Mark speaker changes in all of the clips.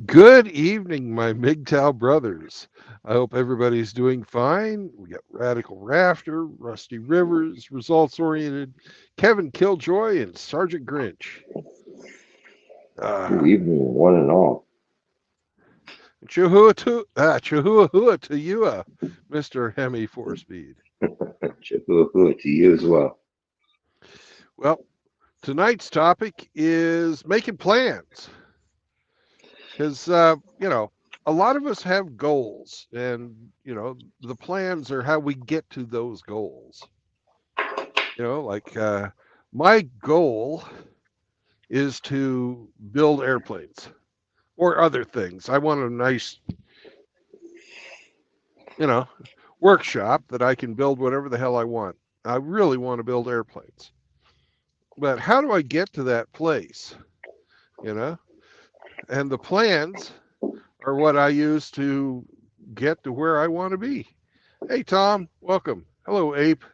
Speaker 1: Good evening, my MGTOW brothers. I hope everybody's doing fine. We got Radical Rafter, Rusty Rivers, Results Oriented, Kevin Killjoy, and Sergeant Grinch.
Speaker 2: Good
Speaker 1: Uh,
Speaker 2: evening, one and all.
Speaker 1: Chihuahua to you, Mr. Hemi Four Speed.
Speaker 2: Chihuahua to you as well.
Speaker 1: Well, tonight's topic is making plans. Because, a lot of us have goals, and, the plans are how we get to those goals. My goal is to build airplanes or other things. I want a nice, you know, workshop that I can build whatever the hell I want. I really want to build airplanes. But how do I get to that place? You know? And the plans are what I use to get to where I want to be. Hey, Tom, welcome. Hello, Ape.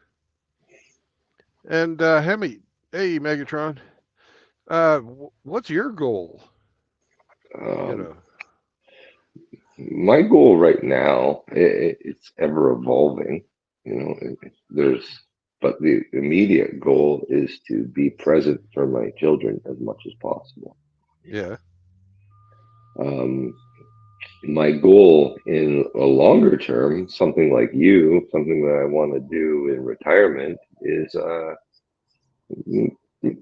Speaker 1: And Hemi. Hey, Megatron. What's your goal? You
Speaker 2: Um,
Speaker 1: know,
Speaker 2: my goal right now, it's ever evolving. There's, but the immediate goal is to be present for my children as much as possible.
Speaker 1: yeah.
Speaker 2: Um, my goal in a longer term, something like you, something that I want to do in retirement, is m-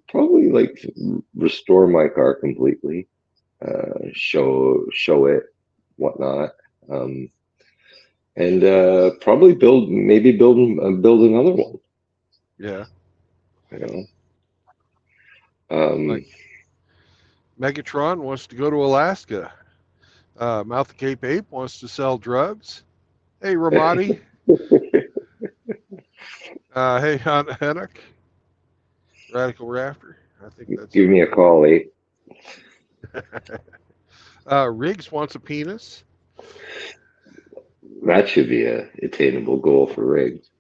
Speaker 2: probably like restore my car completely, show it, whatnot, um, and probably build another one.
Speaker 1: Yeah.
Speaker 2: You know,
Speaker 1: Like
Speaker 2: um,
Speaker 1: Megatron wants to go to Alaska. Mouth of Cape Ape wants to sell drugs. Hey, Ramadi. Hey, Hennock. Radical Rafter. I think that's
Speaker 2: give me a
Speaker 1: everybody.
Speaker 2: call, 8.
Speaker 1: Riggs wants a penis.
Speaker 2: That should be a attainable goal for Riggs.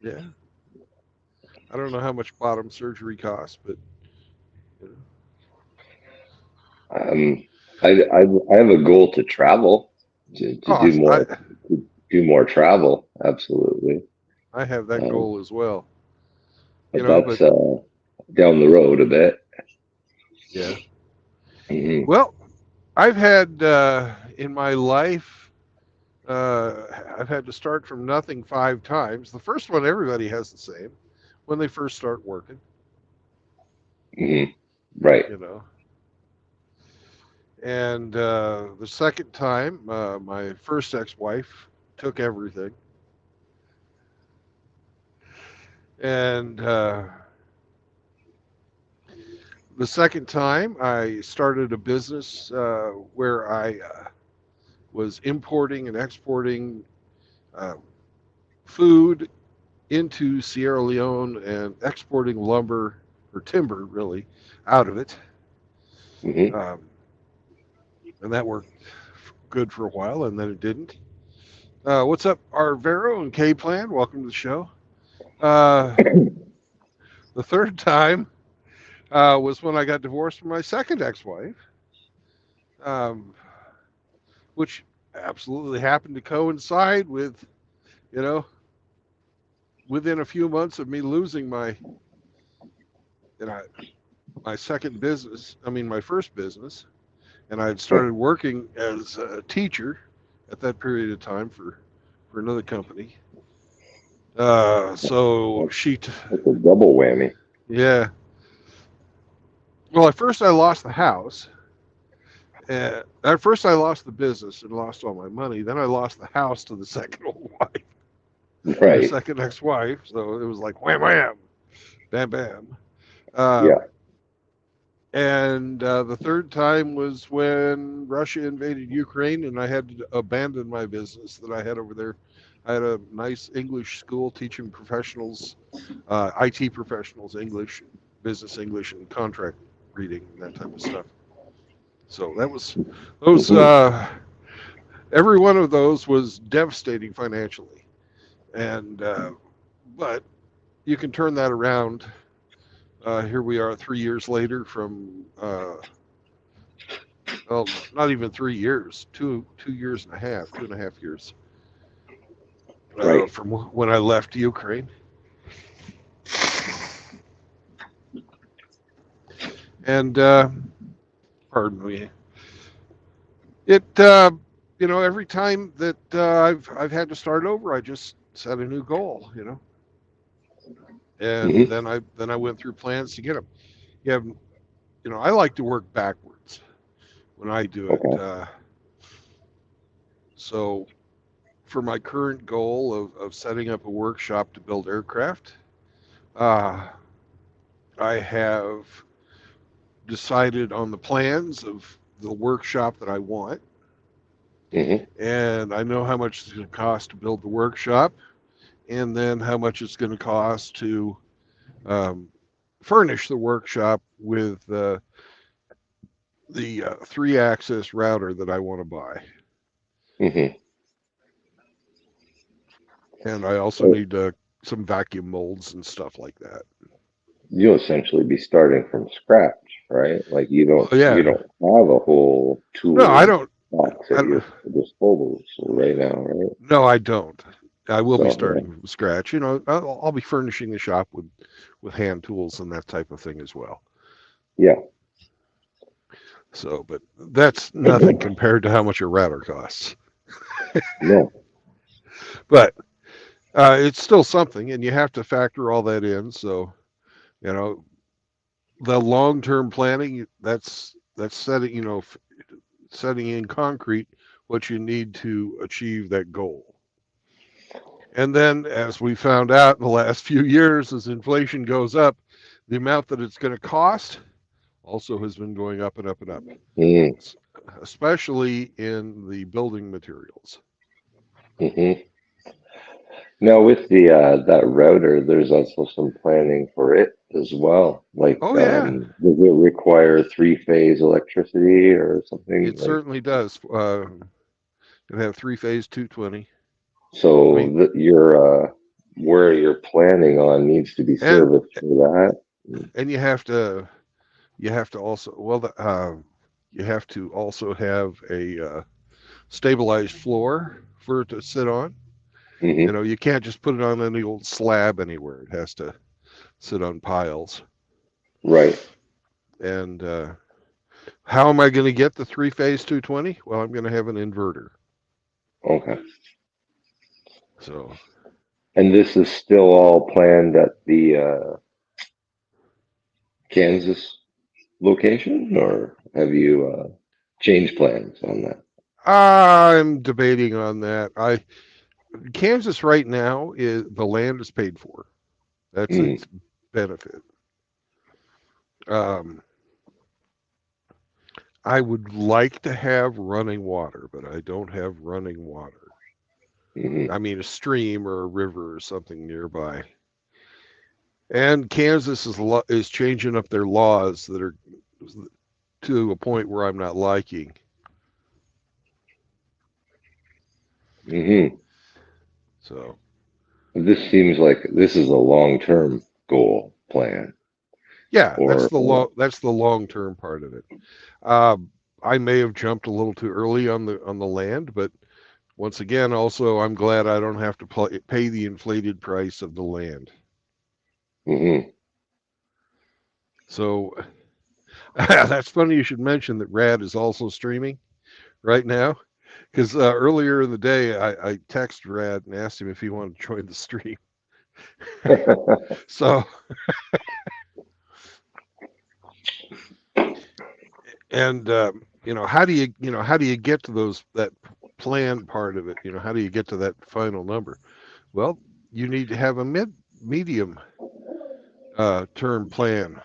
Speaker 1: Yeah. I don't know how much bottom surgery costs, but you know.
Speaker 2: Um, I have a goal to travel, to
Speaker 1: Oh,
Speaker 2: do more, to do more travel. Absolutely.
Speaker 1: I have that
Speaker 2: Um,
Speaker 1: goal as well.
Speaker 2: but
Speaker 1: But
Speaker 2: that's down the road a bit.
Speaker 1: yeah.
Speaker 2: Mhm.
Speaker 1: Well, I've had in my life, I've had to start from nothing 5 times. The first one, everybody has the same when they first start working,
Speaker 2: Mhm. Right.
Speaker 1: you know. And the second time, my first ex-wife took everything, and the second time, I started a business where I was importing and exporting uh, food into Sierra Leone and exporting lumber or timber, really, out of it.
Speaker 2: Hmm.
Speaker 1: Um, and that worked good for a while, and then it didn't. What's up, Arvero and K Plan? Welcome to the show. Uh, the third time was when I got divorced from my second ex-wife, um, which absolutely happened to coincide with, you know, within a few months of me losing you know, my second business. I mean, my first business, and I had started working as a teacher at that period of time for another company. So
Speaker 2: That's a double whammy.
Speaker 1: yeah. Well, at first I lost the house. At first I lost the business and lost all my money. Then I lost the house to the second old wife, my
Speaker 2: Right.
Speaker 1: second ex-wife. So it was like wham wham, bam bam. Uh,
Speaker 2: Yeah.
Speaker 1: and the third time was when Russia invaded Ukraine, and I had to abandon my business that I had over there. I had a nice English school teaching professionals, IT professionals, English, business English, and contract reading and that type of stuff. So that was those.
Speaker 2: Hmm.
Speaker 1: Every one of those was devastating financially, and but you can turn that around. Here we are 3 years later from well, not even 3 years, 2 years and a half, 2.5 years
Speaker 2: Right.
Speaker 1: from when I left Ukraine. And pardon me, it every time that I've had to start over, I just set a new goal, and
Speaker 2: Hmm.
Speaker 1: then I went through plans to get them. You have, I like to work backwards when I do it.
Speaker 2: Okay.
Speaker 1: So for my current goal of setting up a workshop to build aircraft, uh, I have decided on the plans of the workshop that I want,
Speaker 2: Hmm.
Speaker 1: and I know how much it's going to cost to build the workshop, and then how much it's going to cost to um, furnish the workshop with the 3-axis router that I want to buy.
Speaker 2: Hmm.
Speaker 1: And I also
Speaker 2: So
Speaker 1: need some vacuum molds and stuff like that.
Speaker 2: you'll essentially be starting from scratch, right? Like you don't
Speaker 1: Well,
Speaker 2: you
Speaker 1: yeah.
Speaker 2: don't have a whole
Speaker 1: No, I
Speaker 2: tool
Speaker 1: don't.
Speaker 2: box at
Speaker 1: I,
Speaker 2: your disposal right now, right?
Speaker 1: no, I don't. I will be
Speaker 2: So
Speaker 1: starting from scratch. I'll be furnishing the shop with hand tools and that type of thing as well.
Speaker 2: yeah,
Speaker 1: So, but that's nothing compared to how much a router costs.
Speaker 2: no,
Speaker 1: But it's still something, and you have to factor all that in. So, you know, the long-term planning, that's setting, setting in concrete what you need to achieve that goal. And then, as we found out in the last few years, as inflation goes up, the amount that it's going to cost also has been going up and up and up,
Speaker 2: mm,
Speaker 1: especially in the building materials.
Speaker 2: hmm. Now with the that router, there's also some planning for it as well. Like,
Speaker 1: Oh, yeah,
Speaker 2: does it require three-phase electricity or something
Speaker 1: it
Speaker 2: like?
Speaker 1: certainly does. It have three-phase 220. I
Speaker 2: So
Speaker 1: mean,
Speaker 2: that your where you're planning on needs to be
Speaker 1: and
Speaker 2: serviced for that.
Speaker 1: and you have to also you have to also have a stabilized floor for it to sit on.
Speaker 2: Hmm.
Speaker 1: You can't just put it on any old slab anywhere. It has to sit on piles.
Speaker 2: Right.
Speaker 1: And how am I going to get the three-phase 220? Well, I'm going to have an inverter.
Speaker 2: Okay.
Speaker 1: So
Speaker 2: And this is still all planned at the Kansas location, or have you changed plans on that?
Speaker 1: I'm debating on that. I Kansas right now is the land is paid for. That's
Speaker 2: Mm,
Speaker 1: its benefit. Um, I would like to have running water, but I don't have running water.
Speaker 2: hmm.
Speaker 1: I mean, a stream or a river or something nearby. And Kansas is changing up their laws that are to a point where I'm not liking.
Speaker 2: Hmm.
Speaker 1: So
Speaker 2: This seems like this is a long-term goal plan,
Speaker 1: yeah,
Speaker 2: or
Speaker 1: that's the long term part of it. Uh, I may have jumped a little too early on the land, but once again, also I'm glad I don't have to pay the inflated price of the land.
Speaker 2: hmm.
Speaker 1: So that's funny you should mention that Rad is also streaming right now, because earlier in the day I texted Rad and asked him if he wanted to join the stream. So and how do you get to that plan part of it? How do you get to that final number? Well, you need to have a medium term plan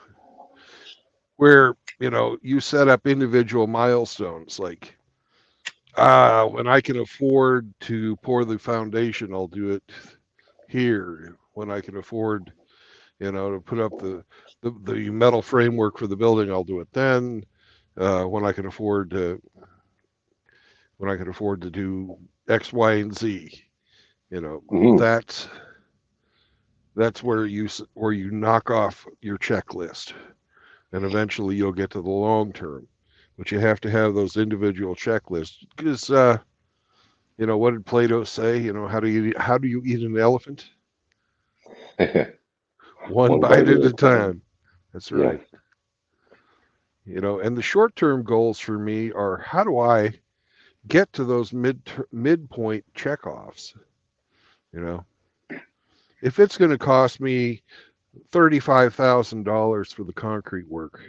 Speaker 1: where you set up individual milestones like when I can afford to pour the foundation, I'll do it here. When I can afford, to put up the metal framework for the building, I'll do it then. When I can afford to do X, Y, and Z, you know,
Speaker 2: Hmm.
Speaker 1: that's that's where you knock off your checklist, and eventually you'll get to the long term. but you have to have those individual checklists because what did Plato say? How do you eat an elephant? One
Speaker 2: One
Speaker 1: bite
Speaker 2: bite at
Speaker 1: at
Speaker 2: a
Speaker 1: a
Speaker 2: time.
Speaker 1: time. That's
Speaker 2: Yeah.
Speaker 1: right. And the short-term goals for me are how do I get to those midpoint checkoffs? You know, if it's going to cost me $35,000 for the concrete work,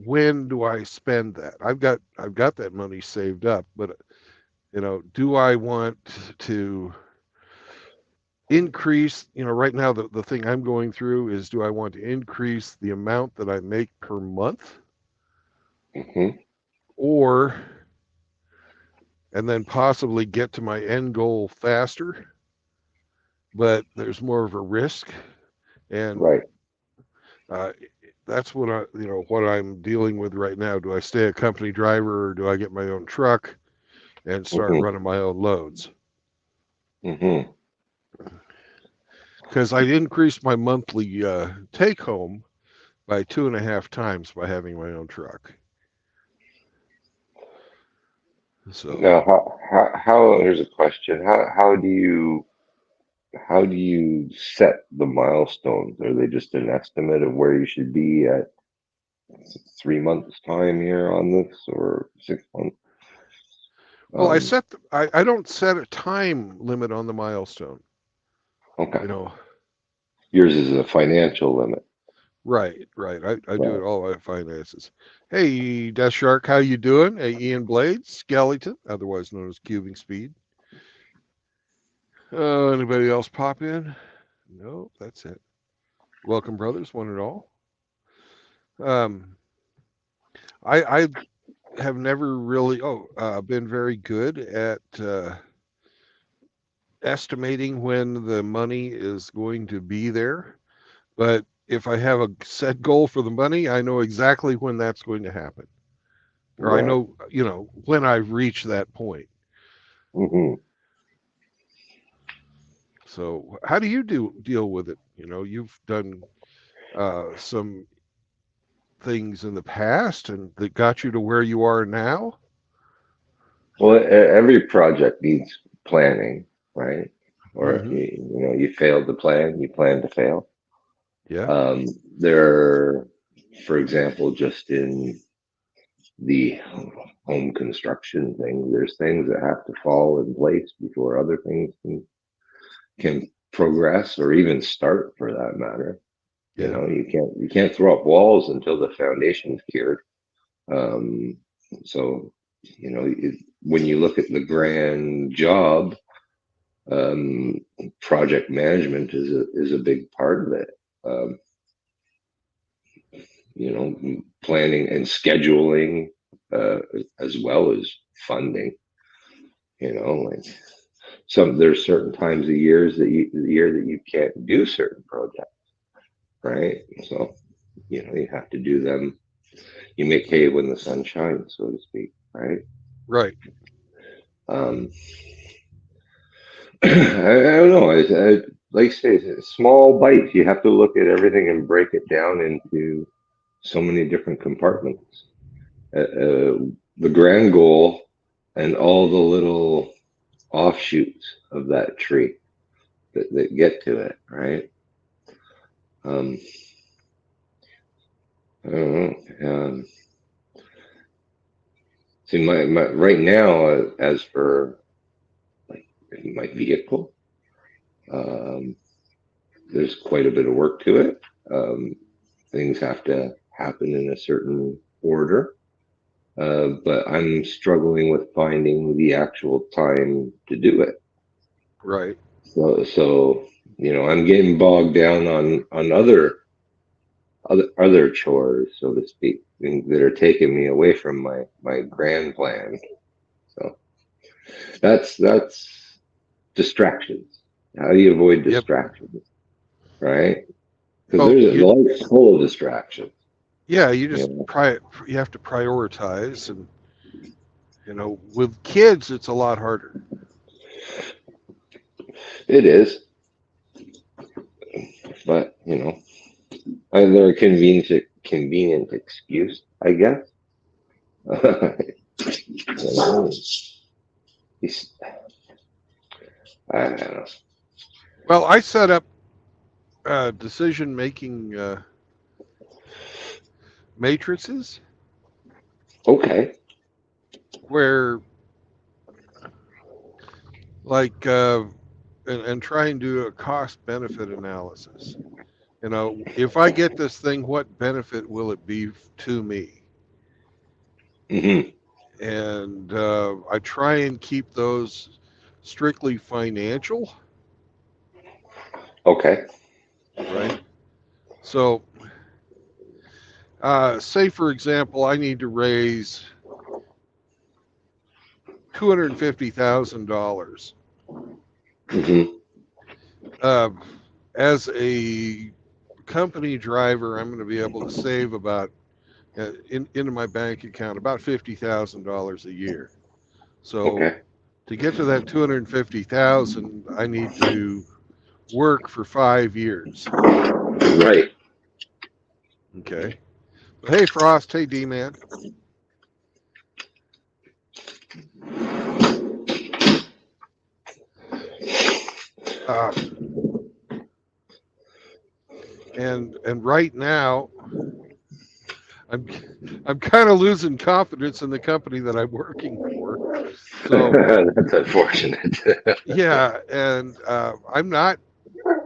Speaker 1: when do I spend that? I've got that money saved up, but do I want to increase, right now the thing I'm going through is, do I want to increase the amount that I make per month,
Speaker 2: Hmm.
Speaker 1: or and then possibly get to my end goal faster, but there's more of a risk, and
Speaker 2: Right.
Speaker 1: uh, that's what I'm dealing with right now. Do I stay a company driver, or do I get my own truck and start
Speaker 2: Hmm.
Speaker 1: running my own loads?
Speaker 2: Hmm.
Speaker 1: Because I increased my monthly take home by 2.5 times by having my own truck. So,
Speaker 2: Now, how here's a question. How do you set the milestones? Are they just an estimate of where you should be at 3 months time here on this, or 6 months?
Speaker 1: well,
Speaker 2: Um,
Speaker 1: I don't set a time limit on the milestone.
Speaker 2: okay.
Speaker 1: You know,
Speaker 2: Yours is a financial limit.
Speaker 1: right, right. I do it
Speaker 2: Right.
Speaker 1: all my finances. Hey, Death Shark, how you doing? Hey, Ian Blades, Skeleton, otherwise known as Cubing Speed. Anybody else pop in? No, that's it. Welcome, brothers, one and all. Um, I have never really been very good at estimating when the money is going to be there. But if I have a set goal for the money, I know exactly when that's going to happen. Or I
Speaker 2: Right.
Speaker 1: know, when I've reached that point.
Speaker 2: Hmm.
Speaker 1: So how do you deal with it? You've done some things in the past and that got you to where you are now.
Speaker 2: Well, every project needs planning, right? Or
Speaker 1: Mm-hmm.
Speaker 2: you failed to plan, you plan to fail.
Speaker 1: Yeah.
Speaker 2: Um, there, for example, just in the home construction thing, there's things that have to fall in place before other things can progress or even start, for that matter.
Speaker 1: Yeah.
Speaker 2: You can't throw up walls until the foundation's cured. Um, so when you look at the grand job, um, project management is a big part of it. Um, Planning and scheduling, uh, as well as funding. Like there's certain times of the year that you can't do certain projects, right? So you have to do them. You make hay when the sun shines, so to speak, right?
Speaker 1: Right.
Speaker 2: Um, I don't know. Like I say, it's small bites. You have to look at everything and break it down into so many different compartments. The grand goal and all the little offshoots of that tree that get to it, right? Um, I don't know. See, my right now, as for like my vehicle, um, there's quite a bit of work to it. Um, Things have to happen in a certain order, but I'm struggling with finding the actual time to do it.
Speaker 1: Right.
Speaker 2: So I'm getting bogged down on other chores, so to speak, that are taking me away from my grand plan. So that's distractions. How do you avoid
Speaker 1: Yep.
Speaker 2: distractions, right? Because
Speaker 1: Well,
Speaker 2: there's life's full of distractions.
Speaker 1: yeah, you just
Speaker 2: You
Speaker 1: you have to prioritize, and with kids it's a lot harder.
Speaker 2: It is, but they're a convenient excuse, I guess. You know, he's, I don't know.
Speaker 1: Well, I set up decision-making matrices
Speaker 2: Okay.
Speaker 1: where, like, and try and do a cost-benefit analysis. You know, if I get this thing, what benefit will it be to me?
Speaker 2: Hmm.
Speaker 1: And I try and keep those strictly financial,
Speaker 2: Okay.
Speaker 1: right? So, say for example, I need to raise $250,000.
Speaker 2: Hmm.
Speaker 1: As a company driver, I'm going to be able to save about into my bank account about $50,000 a year. So
Speaker 2: Okay.
Speaker 1: to get to that 250,000, I need to work for 5 years.
Speaker 2: Right.
Speaker 1: Okay. Hey, Frost. Hey, D-Man. And right now, I'm I'm kind of losing confidence in the company that I'm working for. So
Speaker 2: That's unfortunate.
Speaker 1: yeah, and I'm not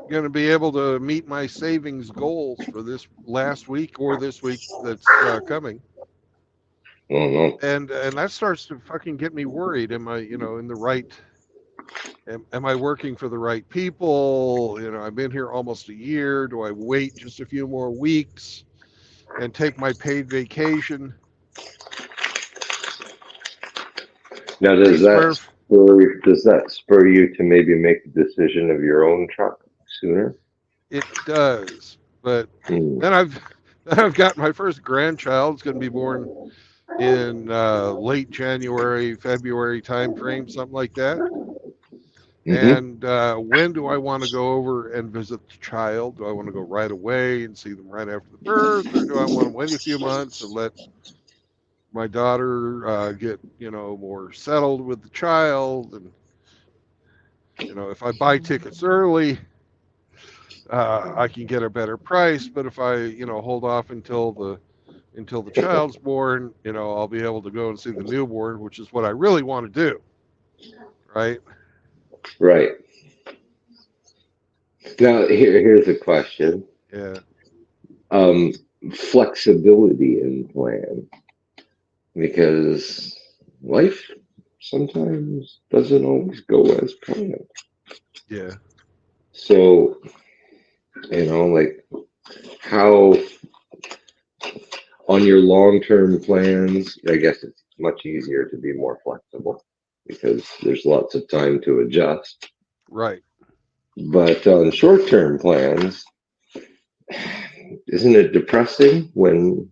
Speaker 1: going to be able to meet my savings goals for this last week or this week that's coming.
Speaker 2: Oh no.
Speaker 1: And that starts to fucking get me worried. Am I, in the right? Am I working for the right people? I've been here almost a year. Do I wait just a few more weeks and take my paid vacation?
Speaker 2: Now,
Speaker 1: Hey, Smurf.
Speaker 2: does that spur you to maybe make a decision of your own truck sooner?
Speaker 1: It does, but
Speaker 2: Hmm.
Speaker 1: then I've got my first grandchild. It's going to be born in late January, February timeframe, something like that.
Speaker 2: Hmm.
Speaker 1: And when do I want to go over and visit the child? Do I want to go right away and see them right after the birth, or do I want to wait a few months and let my daughter get more settled with the child? And if I buy tickets early, I can get a better price. But if I hold off until the child's born, I'll be able to go and see the newborn, which is what I really want to do, right?
Speaker 2: Right. Now, here's a question.
Speaker 1: Yeah.
Speaker 2: Um, Flexibility in plan, because life sometimes doesn't always go as planned.
Speaker 1: Yeah.
Speaker 2: So, like how on your long-term plans, I guess it's much easier to be more flexible because there's lots of time to adjust.
Speaker 1: Right.
Speaker 2: But on short-term plans, isn't it depressing when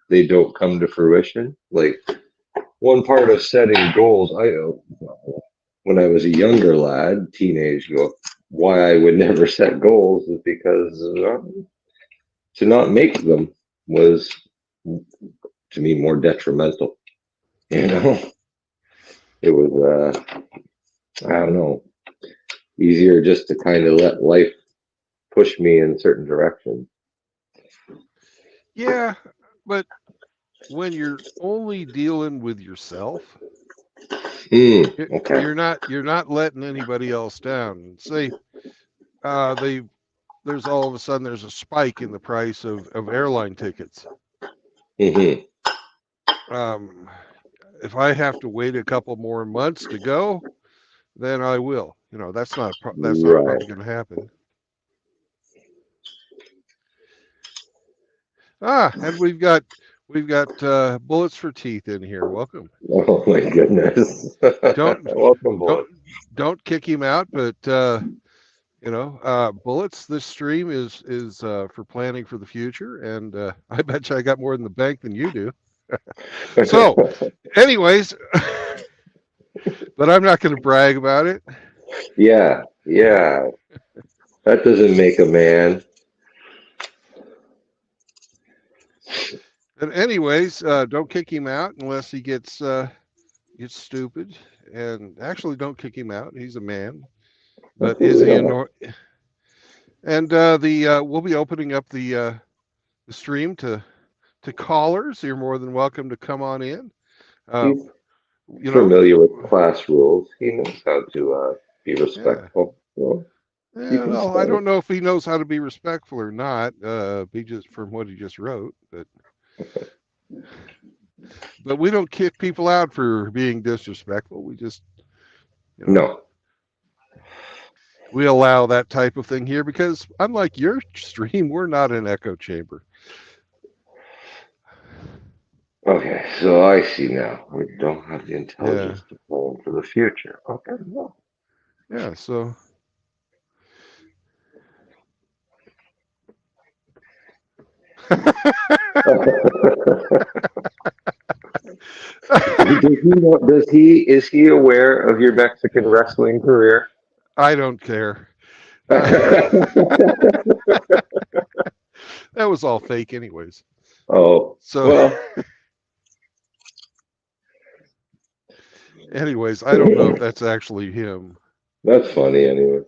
Speaker 2: they don't come to fruition? Like one part of setting goals, when I was a younger lad, teenage, why I would never set goals is because to not make them was to me more detrimental. You know, it was I don't know, easier just to kind of let life push me in certain directions.
Speaker 1: Yeah, but when you're only dealing with yourself,
Speaker 2: Okay.
Speaker 1: you're not letting anybody else down. Say they there's all of a sudden there's a spike in the price of airline tickets.
Speaker 2: Hmm.
Speaker 1: Um, if I have to wait a couple more months to go, then I will. That's not
Speaker 2: Right.
Speaker 1: probably going to happen. And we've got bullets for teeth in here. Welcome.
Speaker 2: Oh my goodness.
Speaker 1: Don't
Speaker 2: Welcome,
Speaker 1: don't
Speaker 2: boy.
Speaker 1: don't kick him out, but bullets. This stream is for planning for the future, and I bet you I got more in the bank than you do. So, anyways, but I'm not going to brag about it.
Speaker 2: Yeah, yeah. That doesn't make a man.
Speaker 1: And anyways, don't kick him out unless he gets stupid. And actually, don't kick him out. He's a man. But is
Speaker 2: Absolutely
Speaker 1: he
Speaker 2: not.
Speaker 1: And we'll be opening up the stream to callers. You're more than welcome to come on in. Uh,
Speaker 2: He's
Speaker 1: you know,
Speaker 2: familiar with class rules. He knows how to be
Speaker 1: yeah.
Speaker 2: respectful. So you
Speaker 1: Yeah,
Speaker 2: can
Speaker 1: well, I
Speaker 2: start.
Speaker 1: don't know if he knows how to be respectful or not. He just from what he just wrote, but we don't kick people out for being disrespectful. We just, you know,
Speaker 2: No.
Speaker 1: we allow that type of thing here because unlike your stream, we're not an echo chamber.
Speaker 2: Okay, so I see now. We don't have the
Speaker 1: Yeah,
Speaker 2: intelligence to plan for the future. Okay, well.
Speaker 1: yeah. So
Speaker 2: Is he aware of your Mexican wrestling career?
Speaker 1: I don't care. Uh, that was all fake, anyways.
Speaker 2: Oh,
Speaker 1: So,
Speaker 2: well,
Speaker 1: anyways, I don't know if that's actually him.
Speaker 2: that's funny anyway.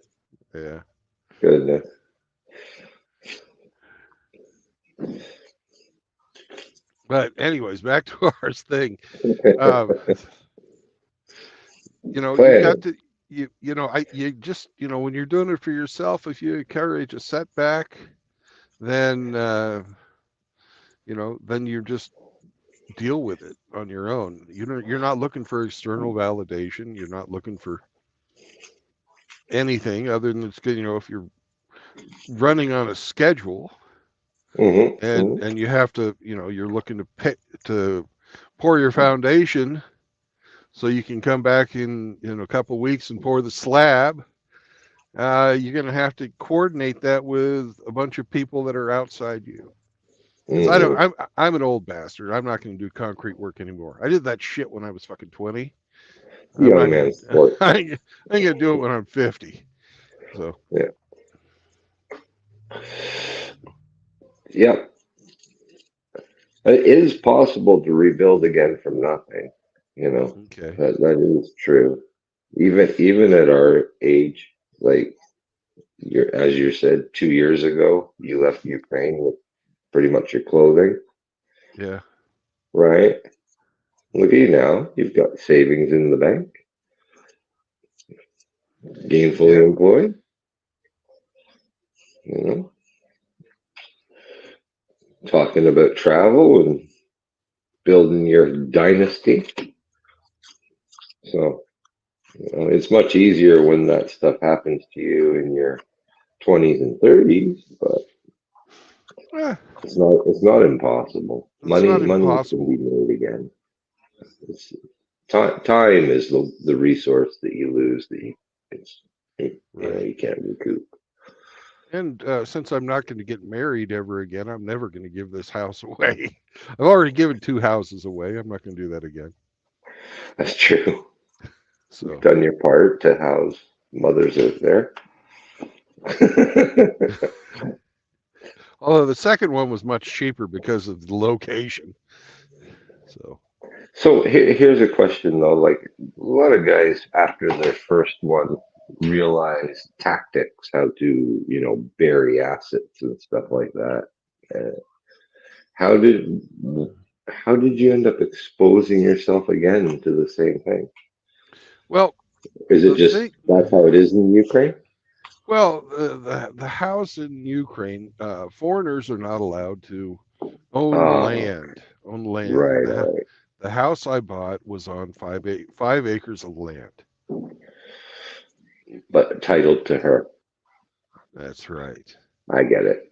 Speaker 1: Yeah.
Speaker 2: Goodness.
Speaker 1: But anyways, back to our thing. Um, you've got
Speaker 2: Planning.
Speaker 1: to you just when you're doing it for yourself, if you encourage a setback, then then you just deal with it on your own. You're not looking for external validation. You're not looking for anything other than it's good. If you're running on a schedule
Speaker 2: Hmm.
Speaker 1: and you have to, you're looking to pour your foundation so you can come back in a couple of weeks and pour the slab. You're going to have to coordinate that with a bunch of people that are outside you. Because
Speaker 2: Hmm.
Speaker 1: I'm an old bastard. I'm not going to do concrete work anymore. I did that shit when I was fucking 20. I'm not
Speaker 2: Young
Speaker 1: going
Speaker 2: man
Speaker 1: to.
Speaker 2: sport.
Speaker 1: I ain't going to do it when I'm 50. So
Speaker 2: Yeah. Yep. It is possible to rebuild again from nothing. You know,
Speaker 1: okay,
Speaker 2: that is true. Even at our age, like as you said, 2 years ago, you left Ukraine with pretty much your clothing,
Speaker 1: yeah,
Speaker 2: right? Look at you now. You've got savings in the bank, gainfully
Speaker 1: yeah.
Speaker 2: employed, you know, talking about travel and building your dynasty. So, it's much easier when that stuff happens to you in your 20s and 30s, but
Speaker 1: Eh,
Speaker 2: it's not impossible.
Speaker 1: it's not
Speaker 2: Money can be
Speaker 1: impossible.
Speaker 2: made again. It's, time is the resource that you lose that
Speaker 1: Right.
Speaker 2: you can't recoup.
Speaker 1: And since I'm not going to get married ever again, I'm never going to give this house away. I've already given 2 houses away. I'm not going to do that again.
Speaker 2: That's true. You've
Speaker 1: So,
Speaker 2: done your part to house mothers out there.
Speaker 1: although the second one was much cheaper because of the location. So,
Speaker 2: So here's a question though. Like a lot of guys after their first one realize tactics, how to bury assets and stuff like that. Uh, how did how did you end up exposing yourself again to the same thing?
Speaker 1: well,
Speaker 2: Is it
Speaker 1: the
Speaker 2: just
Speaker 1: thing,
Speaker 2: that's how it is in Ukraine?
Speaker 1: the house in Ukraine, foreigners are not allowed to own
Speaker 2: Ah,
Speaker 1: land. Own land.
Speaker 2: right, right.
Speaker 1: The house I bought was on 5 acres of land.
Speaker 2: But titled to her.
Speaker 1: That's right.
Speaker 2: I get it.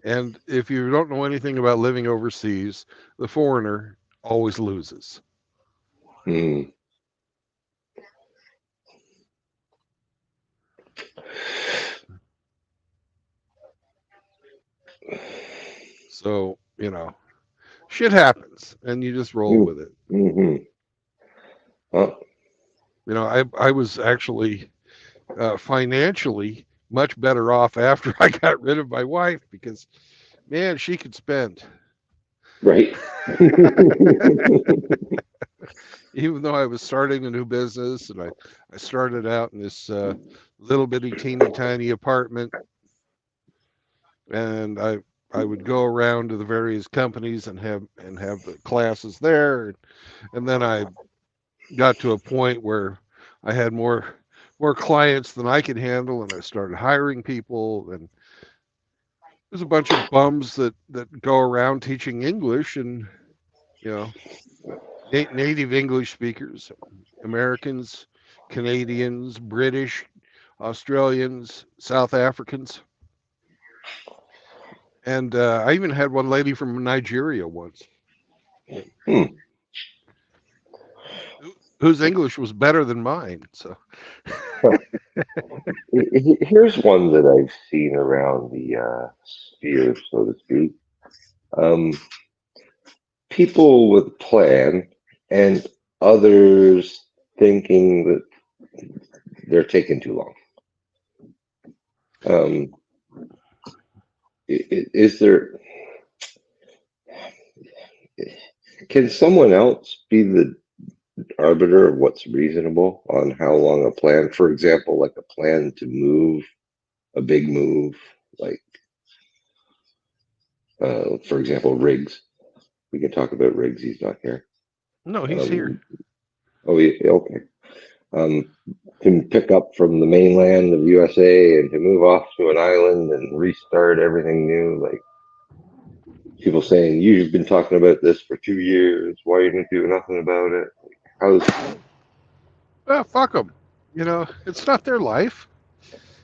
Speaker 1: And if you don't know anything about living overseas, the foreigner always loses.
Speaker 2: Hmm.
Speaker 1: So, shit happens and you just roll with it.
Speaker 2: Mm-hmm. Well,
Speaker 1: I was actually financially much better off after I got rid of my wife because, man, she could spend.
Speaker 2: Right.
Speaker 1: Even though I was starting a new business and I started out in this little bitty teeny tiny apartment, and I would go around to the various companies and have the classes there, and then I got to a point where I had more clients than I could handle, and I started hiring people, and there's a bunch of bums that go around teaching English, and you know, native English speakers, Americans, Canadians, British, Australians, South Africans, and I even had one lady from Nigeria once,
Speaker 2: Hmm.
Speaker 1: whose English was better than mine. So,
Speaker 2: Here's one that I've seen around the sphere, so to speak. Um, People with a plan and others thinking that they're taking too long. Um, is there, can someone else be the arbiter of what's reasonable on how long a plan, for example, like a plan to move, a big move, like, for example, Riggs. We can talk about Riggs. He's not here.
Speaker 1: no, he's here.
Speaker 2: Um, oh, yeah, okay. Um, to pick up from the mainland of USA and to move off to an island and restart everything new. Like people saying, you've been talking about this for 2 years. Why you didn't do nothing about it? How's
Speaker 1: Fuck them. You know, it's not their life.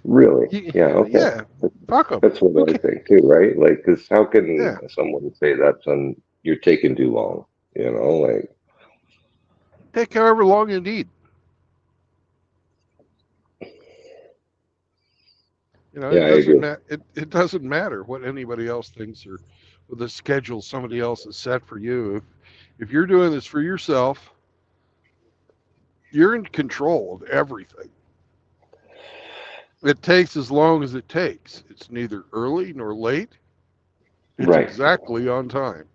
Speaker 2: really? Yeah, okay.
Speaker 1: Yeah, fuck them.
Speaker 2: That's what I
Speaker 1: Okay.
Speaker 2: think too, right? Like, because how can
Speaker 1: Yeah,
Speaker 2: someone say that's you're taking too long? You know, like,
Speaker 1: take however long you need. You know,
Speaker 2: yeah,
Speaker 1: it
Speaker 2: I
Speaker 1: doesn't
Speaker 2: agree.
Speaker 1: matter. It doesn't matter what anybody else thinks or the schedule somebody else has set for you. If you're doing this for yourself, you're in control of everything. It takes as long as it takes. It's neither early nor late. It's
Speaker 2: Right.
Speaker 1: exactly on time.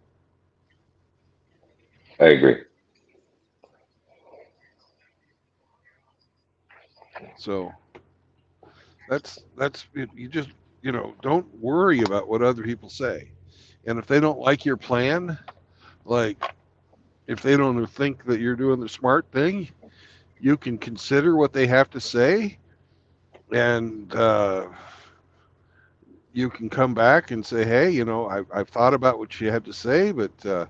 Speaker 2: I agree.
Speaker 1: So that's it. You just don't worry about what other people say. And if they don't like your plan, like if they don't think that you're doing the smart thing, you can consider what they have to say, and you can come back and say, hey, I've thought about what you had to say, but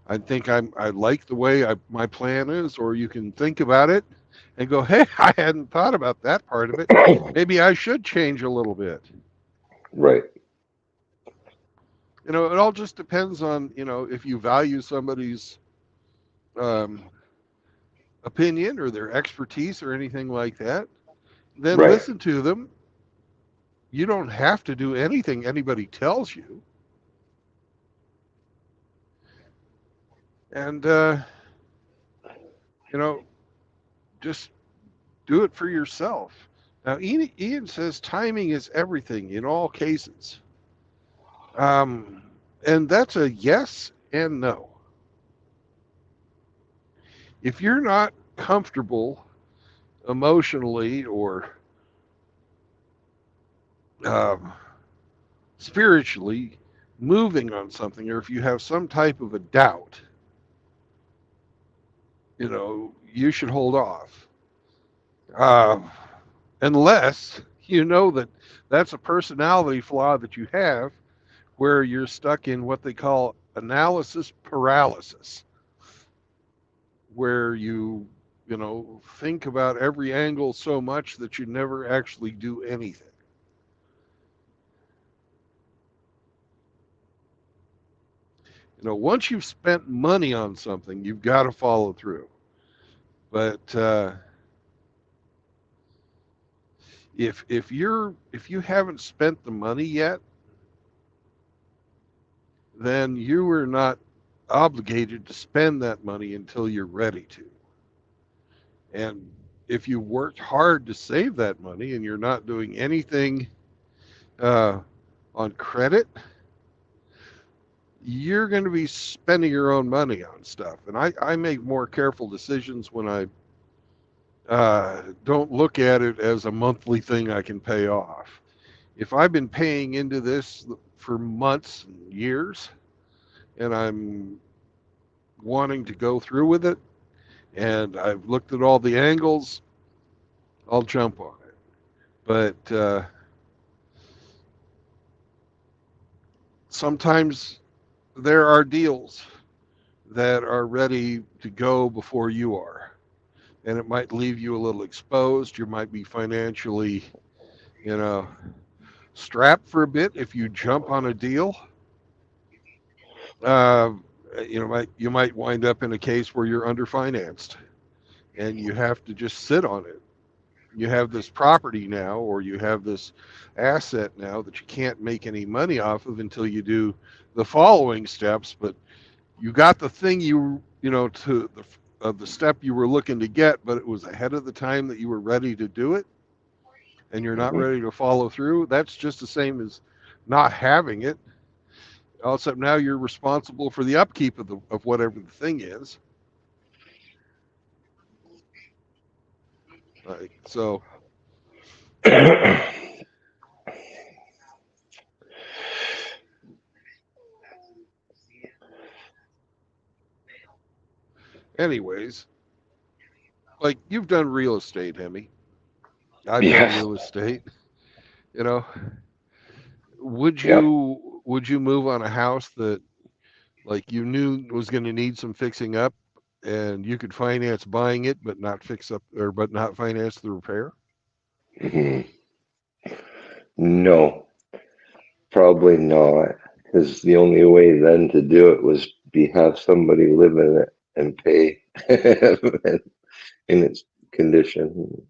Speaker 1: I think I like the way my plan is. Or you can think about it and go, hey, I hadn't thought about that part of it. Maybe I should change a little bit.
Speaker 2: Right.
Speaker 1: It all just depends on if you value somebody's um, opinion or their expertise or anything like that. Then
Speaker 2: Right.
Speaker 1: listen to them. You don't have to do anything anybody tells you, and you know just do it for yourself. Now, Ian says timing is everything in all cases. Um, and that's a yes and no. If you're not comfortable emotionally or um, spiritually moving on something, or if you have some type of a doubt, you should hold off. Uh, Unless you know that that's a personality flaw that you have where you're stuck in what they call analysis paralysis, where you think about every angle so much that you never actually do anything. Once you've spent money on something, you've got to follow through. But if you haven't spent the money yet, then you are not obligated to spend that money until you're ready to. And if you worked hard to save that money and you're not doing anything uh, on credit, you're going to be spending your own money on stuff. And I make more careful decisions when I don't look at it as a monthly thing I can pay off. If I've been paying into this for months and years, and I'm wanting to go through with it, and I've looked at all the angles, I'll jump on it. But sometimes there are deals that are ready to go before you are. And it might leave you a little exposed. You might be financially, you know, strapped for a bit if you jump on a deal. Uh, you might wind up in a case where you're underfinanced and you have to just sit on it. You have this property now, or you have this asset now that you can't make any money off of until you do the following steps. But you got the thing to the step you were looking to get, but it was ahead of the time that you were ready to do it, and you're not
Speaker 2: Mhm.
Speaker 1: ready to follow through. That's just the same as not having it. Also, now you're responsible for the upkeep of whatever the thing is. So, anyways, like you've done real estate, Hemi. I've done
Speaker 2: Yes.
Speaker 1: real estate. You know, would
Speaker 2: Yep.
Speaker 1: you move on a house that like you knew was going to need some fixing up, and you could finance buying it, but not fix up but not finance the repair?
Speaker 2: Mhm. No, probably not. Because the only way then to do it was have somebody live in it and pay in its condition.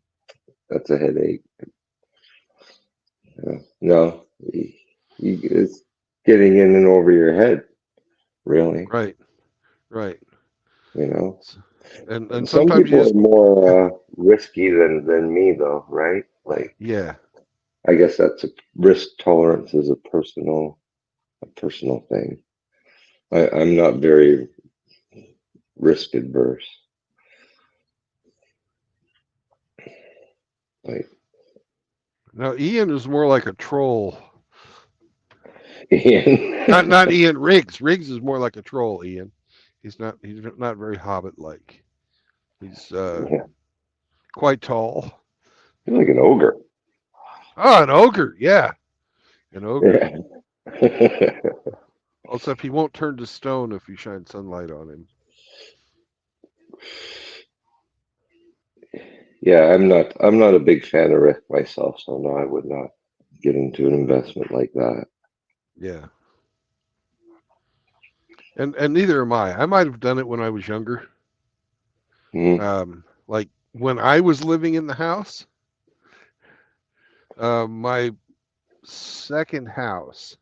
Speaker 2: That's a headache. No, it's getting in and over your head, really.
Speaker 1: Right, right.
Speaker 2: You know,
Speaker 1: And
Speaker 2: some
Speaker 1: sometimes you
Speaker 2: people are
Speaker 1: just
Speaker 2: more risky than me, though, right? Like,
Speaker 1: yeah.
Speaker 2: I guess that's a risk tolerance is a personal thing. I'm not very risk adverse. Like,
Speaker 1: Now Ian is more like a troll.
Speaker 2: Ian.
Speaker 1: Not Ian Riggs. Riggs is more like a troll. Ian, he's not very hobbit like. He's
Speaker 2: Yeah,
Speaker 1: quite tall.
Speaker 2: you're like an ogre.
Speaker 1: Oh, an ogre. Yeah, an ogre.
Speaker 2: Yeah.
Speaker 1: Except he won't turn to stone if you shine sunlight on him.
Speaker 2: Yeah, I'm not a big fan of risk myself, so no, I would not get into an investment like that.
Speaker 1: Yeah, and neither am I. I might have done it when I was younger.
Speaker 2: Mhm.
Speaker 1: Like when I was living in the house, my second house,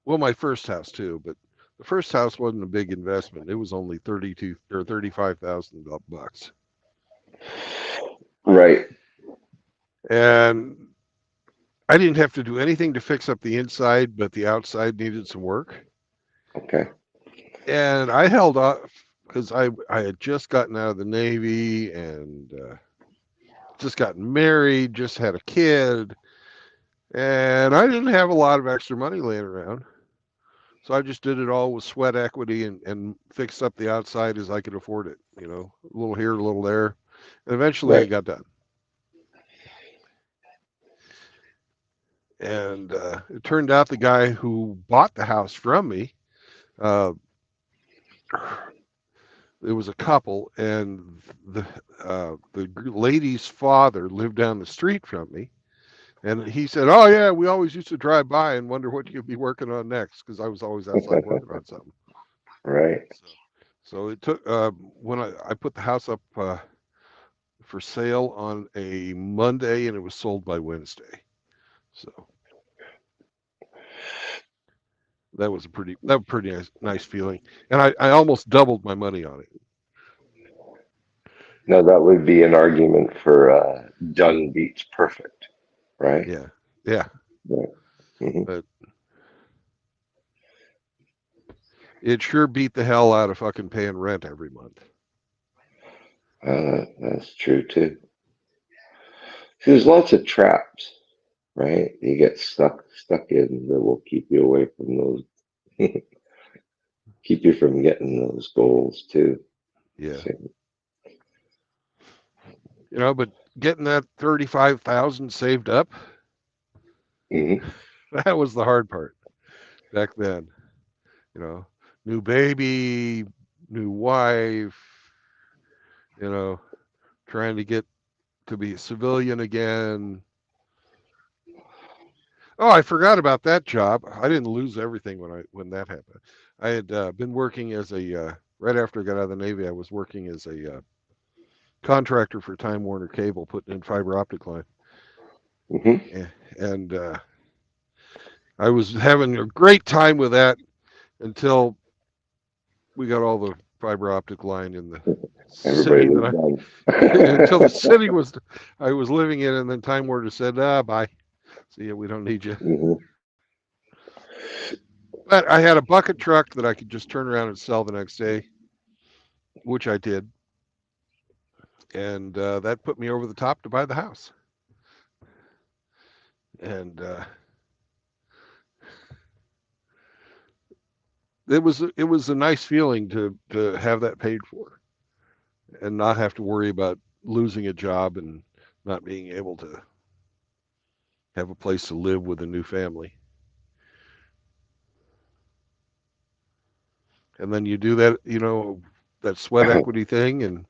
Speaker 1: well, my first house too, but the first house wasn't a big investment. It was only 32 or 35,000 bucks,
Speaker 2: Right.
Speaker 1: and I didn't have to do anything to fix up the inside, but the outside needed some work.
Speaker 2: Okay.
Speaker 1: And I held off because I had just gotten out of the Navy and just gotten married, just had a kid, and I didn't have a lot of extra money laying around. So I just did it all with sweat equity and fixed up the outside as I could afford it. A little here, a little there. And eventually it
Speaker 2: Right.
Speaker 1: got done. And it turned out the guy who bought the house from me, uh, it was a couple, and the lady's father lived down the street from me. And he said, "Oh yeah, we always used to drive by and wonder what you'd be working on next because I was always outside working on something."
Speaker 2: Right.
Speaker 1: So, so it took when I put the house up for sale on a Monday, and it was sold by Wednesday. So that was pretty nice feeling, and I almost doubled my money on it.
Speaker 2: No, that would be an argument for done beats perfect, right?
Speaker 1: Yeah, yeah,
Speaker 2: Right. Hmm.
Speaker 1: but it sure beat the hell out of fucking paying rent every month.
Speaker 2: That's true too. There's lots of traps, right? You get stuck in that will keep you away from those, keep you from getting those goals too.
Speaker 1: Yeah.
Speaker 2: So,
Speaker 1: But getting that 35,000 saved up,
Speaker 2: mhm.
Speaker 1: that was the hard part back then. New baby, new wife, trying to get to be a civilian again. Oh, I forgot about that job. I didn't lose everything when that happened. I had been working as a right after I got out of the Navy. I was working as a contractor for Time Warner Cable, putting in fiber optic line,
Speaker 2: Mhm.
Speaker 1: and I was having a great time with that until we got all the fiber optic line in the
Speaker 2: Everybody
Speaker 1: city
Speaker 2: was
Speaker 1: that
Speaker 2: done.
Speaker 1: until the city I was living in, and then Time Warner said, bye. See ya, we don't need you.
Speaker 2: Mhm.
Speaker 1: But I had a bucket truck that I could just turn around and sell the next day, which I did. And that put me over the top to buy the house. And it was a nice feeling to have that paid for and not have to worry about losing a job and not being able to have a place to live with a new family. And then you do that, that sweat equity thing, and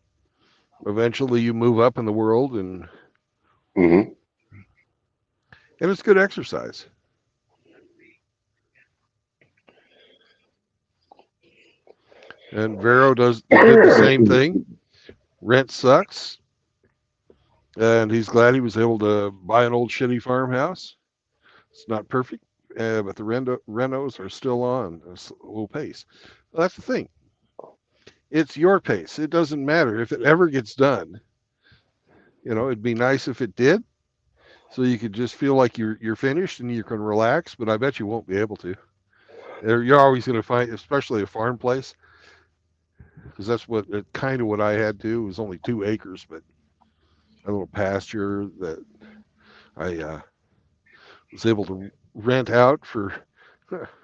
Speaker 1: eventually you move up in the world, and
Speaker 2: Mhm.
Speaker 1: it's good exercise. And Vero did the same thing. Rent sucks, and he's glad he was able to buy an old shitty farmhouse. It's not perfect, but the renos are still on a slow pace. Well, that's the thing. It's your pace. It doesn't matter if it ever gets done. It'd be nice if it did, so you could just feel like you're finished and you can relax. But I bet you won't be able to. You're always going to find, especially a farm place, because that's kind of what I had to. It was only 2 acres, but a little pasture that I was able to rent out for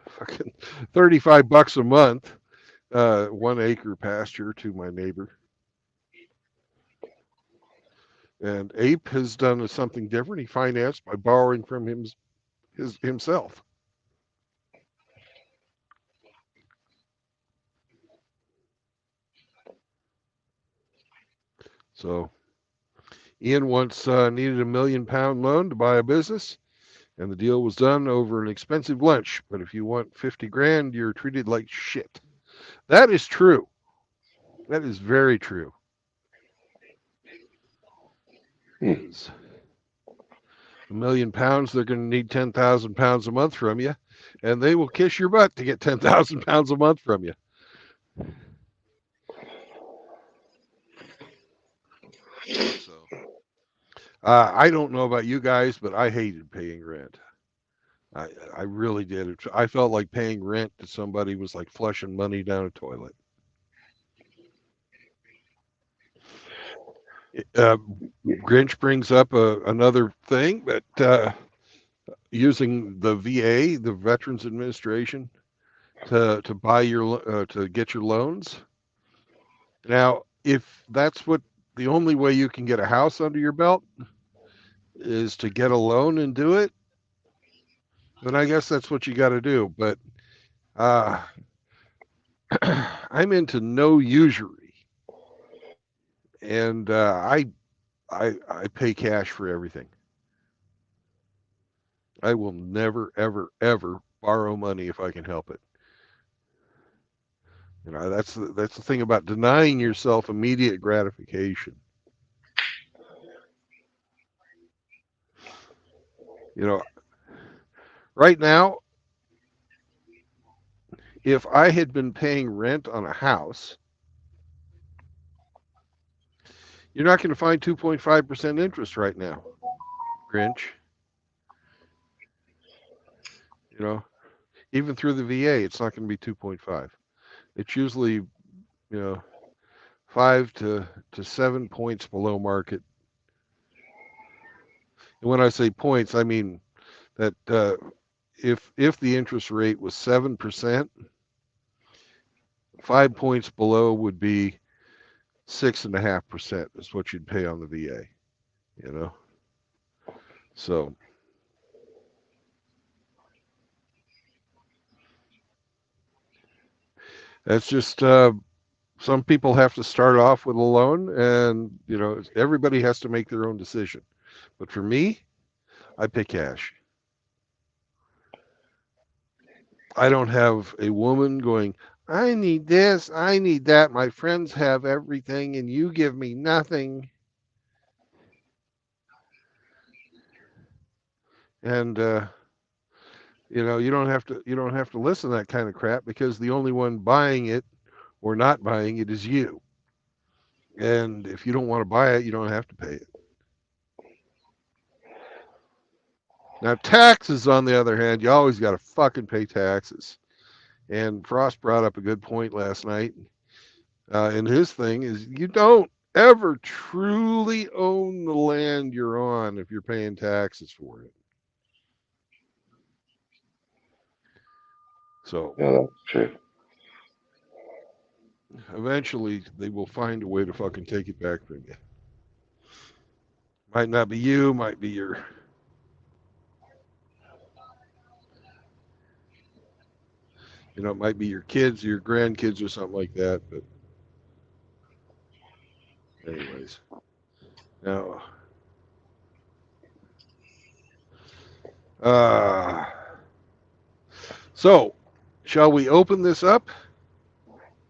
Speaker 1: fucking $35 a month, 1 acre pasture to my neighbor. And Ape has done something different. He financed by borrowing from himself. So Ian once needed £1 million loan to buy a business, and the deal was done over an expensive lunch. But if you want 50 grand, you're treated like shit. That is true. That is very true. Is £1 million, they're going to need 10,000 pounds a month from you, and they will kiss your butt to get 10,000 pounds a month from you. So I don't know about you guys, but I hated paying rent. I really did. I felt like paying rent to somebody was like flushing money down a toilet. Uh, Grinch brings up another thing, but using the VA, the Veterans Administration, to buy to get your loans. Now, if that's the only way you can get a house under your belt is to get a loan and do it, then I guess that's what you got to do. But uh, I'm into no usury, and I pay cash for everything. I will never, ever, ever borrow money if I can help it. That's the thing about denying yourself immediate gratification. You know, right now, if I had been paying rent on a house, you're not going to find 2.5% interest right now, Grinch. You know, even through the VA, it's not going to be 2.5. It's usually, 5 to 7 points below market. And when I say points, I mean that if the interest rate was 7%, 5 points below would be 6.5% is what you'd pay on the VA. So that's just some people have to start off with a loan, and everybody has to make their own decision. But for me, I pay cash. I don't have a woman going, I need this, I need that. My friends have everything, and you give me nothing. And you don't have to listen to that kind of crap, because the only one buying it or not buying it is you. And if you don't want to buy it, you don't have to pay it. Now, taxes, on the other hand, you always got to fucking pay taxes. And Frost brought up a good point last night. And his thing is, you don't ever truly own the land you're on if you're paying taxes for it. So
Speaker 2: Yeah, that's true.
Speaker 1: Eventually, they will find a way to fucking take it back from you. Might not be you, might be your... it might be your kids or your grandkids or something like that. But anyways, now, so shall we open this up?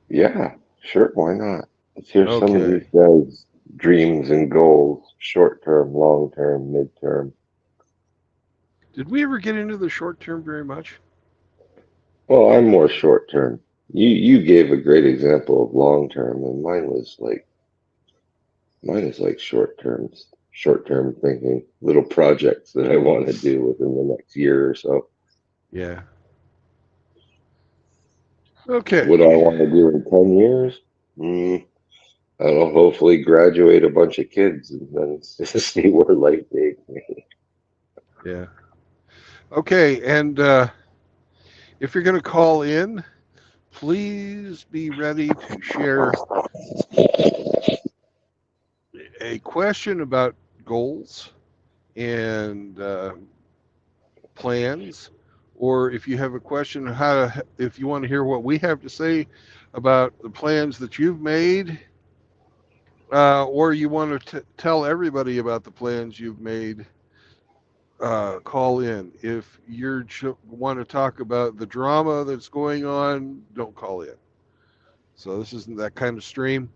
Speaker 2: Yeah, sure. Why not? Let's hear some of
Speaker 1: Okay.
Speaker 2: these guys' dreams and goals, short term, long term, midterm.
Speaker 1: Did we ever get into the short term very much?
Speaker 2: Well, I'm more short term. You gave a great example of long term, and mine is like short term thinking, little projects that I want to do within the next year or so.
Speaker 1: Yeah. Okay.
Speaker 2: What do I want to do in 10 years? I don't know, hopefully graduate a bunch of kids and then see where life takes me.
Speaker 1: Yeah. Okay, and if you're going to call in, please be ready to share a question about goals and plans, or if you have a question, if you want to hear what we have to say about the plans that you've made, or you want to tell everybody about the plans you've made, call in. If you want to talk about the drama that's going on, don't call in. So this isn't that kind of stream.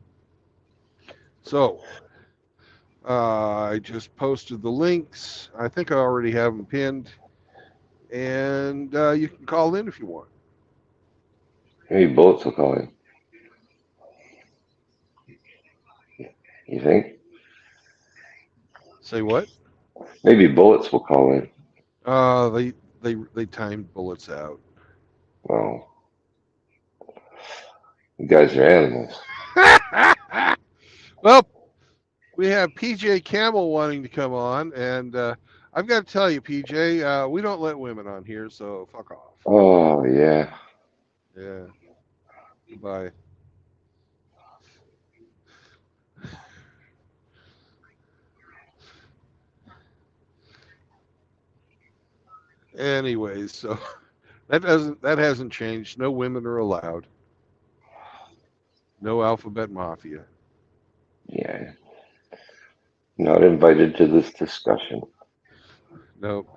Speaker 1: So I just posted the links. I think I already have them pinned. And you can call in if you want.
Speaker 2: Maybe Bullets will call in. You think?
Speaker 1: Say what?
Speaker 2: Maybe Bullets will call in.
Speaker 1: They timed Bullets out.
Speaker 2: Well, you guys are animals.
Speaker 1: Well, we have PJ Camel wanting to come on, and I've got to tell you, PJ, we don't let women on here, so fuck off.
Speaker 2: Oh, yeah.
Speaker 1: Yeah. Goodbye. Anyways, so that hasn't changed. No women are allowed. No alphabet mafia.
Speaker 2: Yeah. Not invited to this discussion.
Speaker 1: Nope.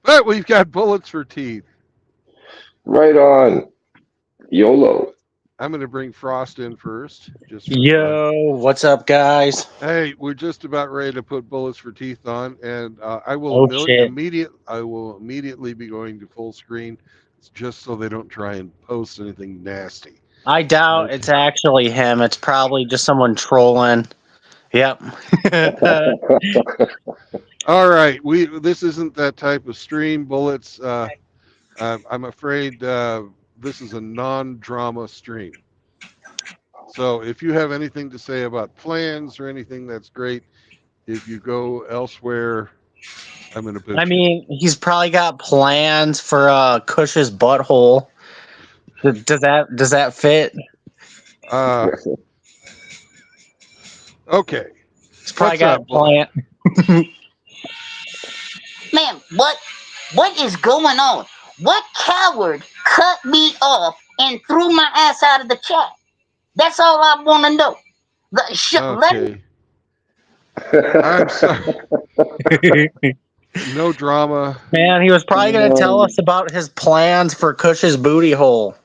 Speaker 1: But we've got Bullets for Teeth.
Speaker 2: Right on. YOLO.
Speaker 1: I'm going to bring Frost in first. Just for
Speaker 3: Yo, what's up, guys?
Speaker 1: fun. Hey, we're just about ready to put Bullets for Teeth on, and I will immediately be going to full screen, just so they don't try and post anything nasty.
Speaker 3: I doubt it's actually him. It's probably just someone trolling. Yep.
Speaker 1: All right, this isn't that type of stream. Bullets. I'm afraid this is a non-drama stream. So if you have anything to say about plans or anything, that's great. If you go elsewhere, I'm going to bitch.
Speaker 3: I mean, he's probably got plans for Cush's butthole. Does that fit?
Speaker 1: Okay.
Speaker 3: He's probably
Speaker 1: What's
Speaker 3: got
Speaker 1: up,
Speaker 3: a plan.
Speaker 4: Man, what is going on? What coward cut me off and threw my ass out of the chat? That's all I want to know. Let me,
Speaker 1: Okay. I'm sorry. No drama.
Speaker 3: Man, he was probably going to tell us about his plans for Cush's booty hole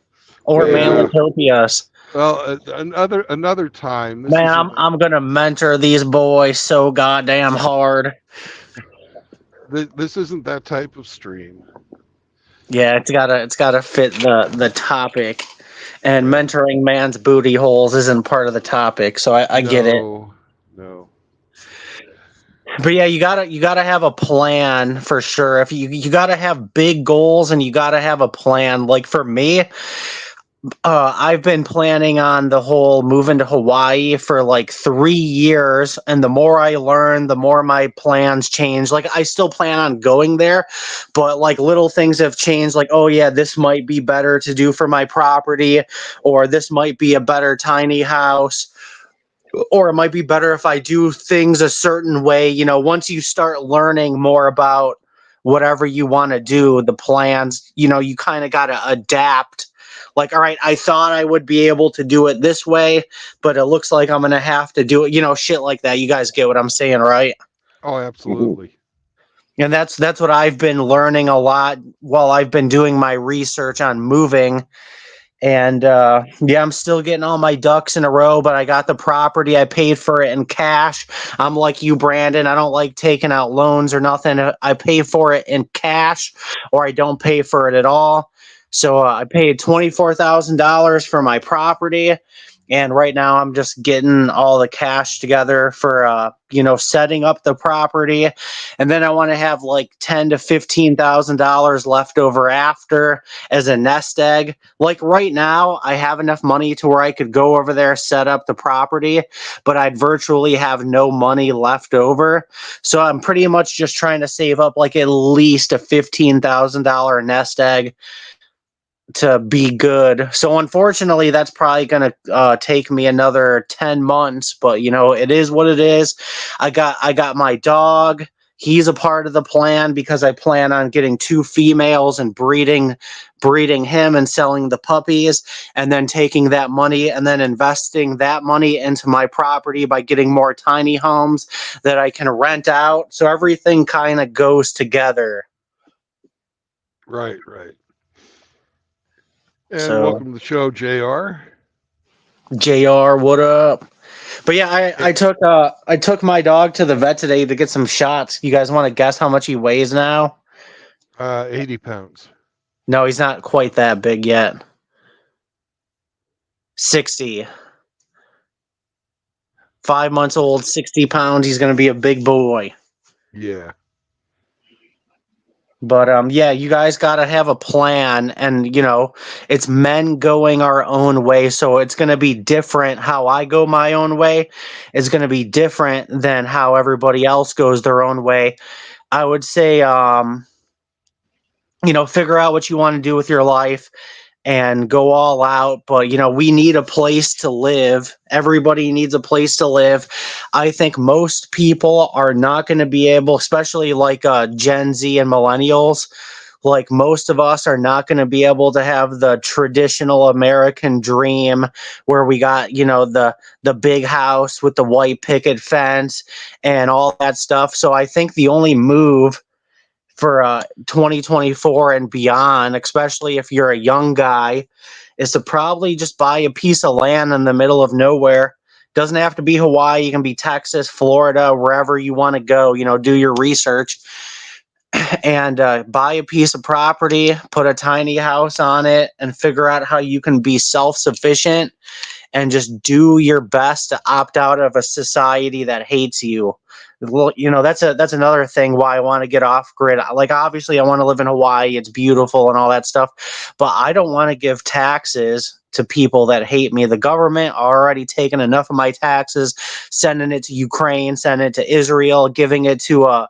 Speaker 3: or
Speaker 2: Maybe.
Speaker 3: Manletopias.
Speaker 1: Well, another time. This
Speaker 3: Man,
Speaker 1: isn't-
Speaker 3: I'm going to mentor these boys so goddamn hard.
Speaker 1: This isn't that type of stream.
Speaker 3: Yeah, it's gotta fit the topic, and mentoring man's booty holes isn't part of the topic. So I get it.
Speaker 1: No.
Speaker 3: But yeah, you gotta have a plan for sure. If you gotta have big goals and you gotta have a plan. Like for me, I've been planning on the whole moving to Hawaii for like 3 years, and the more I learn, the more my plans change. Like I still plan on going there, but like little things have changed. Like, oh yeah, this might be better to do for my property, or this might be a better tiny house, or it might be better if I do things a certain way. You know, once you start learning more about whatever you want to do, the plans, you kind of got to adapt. Like, all right, I thought I would be able to do it this way, but it looks like I'm going to have to do it, shit like that. You guys get what I'm saying, right?
Speaker 1: Oh, absolutely.
Speaker 3: And that's what I've been learning a lot while I've been doing my research on moving. And yeah, I'm still getting all my ducks in a row, but I got the property. I paid for it in cash. I'm like you, Brandon. I don't like taking out loans or nothing. I pay for it in cash, or I don't pay for it at all. So I paid $24,000 for my property, and right now I'm just getting all the cash together for setting up the property, and then I want to have like $10,000 to $15,000 left over after as a nest egg. Like right now, I have enough money to where I could go over there, set up the property, but I'd virtually have no money left over. So I'm pretty much just trying to save up like at least a $15,000 nest egg to be good. So unfortunately, that's probably going to take me another 10 months, but it is what it is. I got my dog. He's a part of the plan because I plan on getting 2 females and breeding him and selling the puppies, and then taking that money and then investing that money into my property by getting more tiny homes that I can rent out. So everything kind of goes together.
Speaker 1: Right. And
Speaker 3: So,
Speaker 1: welcome to the show, JR.
Speaker 3: JR, what up? But yeah, I took my dog to the vet today to get some shots. You guys want to guess how much he weighs now?
Speaker 1: 80 pounds.
Speaker 3: No, he's not quite that big yet. 60. 5 months old, 60 pounds. He's going to be a big boy.
Speaker 1: Yeah.
Speaker 3: But yeah, you guys got to have a plan, and it's men going our own way, so it's going to be different. How I go my own way is going to be different than how everybody else goes their own way. I would say figure out what you want to do with your life and go all out. But, we need a place to live. Everybody needs a place to live. I think most people are not going to be able, especially like Gen Z and millennials, like most of us are not going to be able to have the traditional American dream where we got, the big house with the white picket fence and all that stuff. So I think the only move for 2024 and beyond, especially if you're a young guy, is to probably just buy a piece of land in the middle of nowhere. Doesn't have to be Hawaii. You can be Texas, Florida, wherever you want to go. Do your research and buy a piece of property, put a tiny house on it, and figure out how you can be self-sufficient and just do your best to opt out of a society that hates you. Well, that's another thing why I want to get off grid. Like, obviously I want to live in Hawaii. It's beautiful and all that stuff, but I don't want to give taxes to people that hate me. The government already taken enough of my taxes, sending it to Ukraine, sending it to Israel, giving it to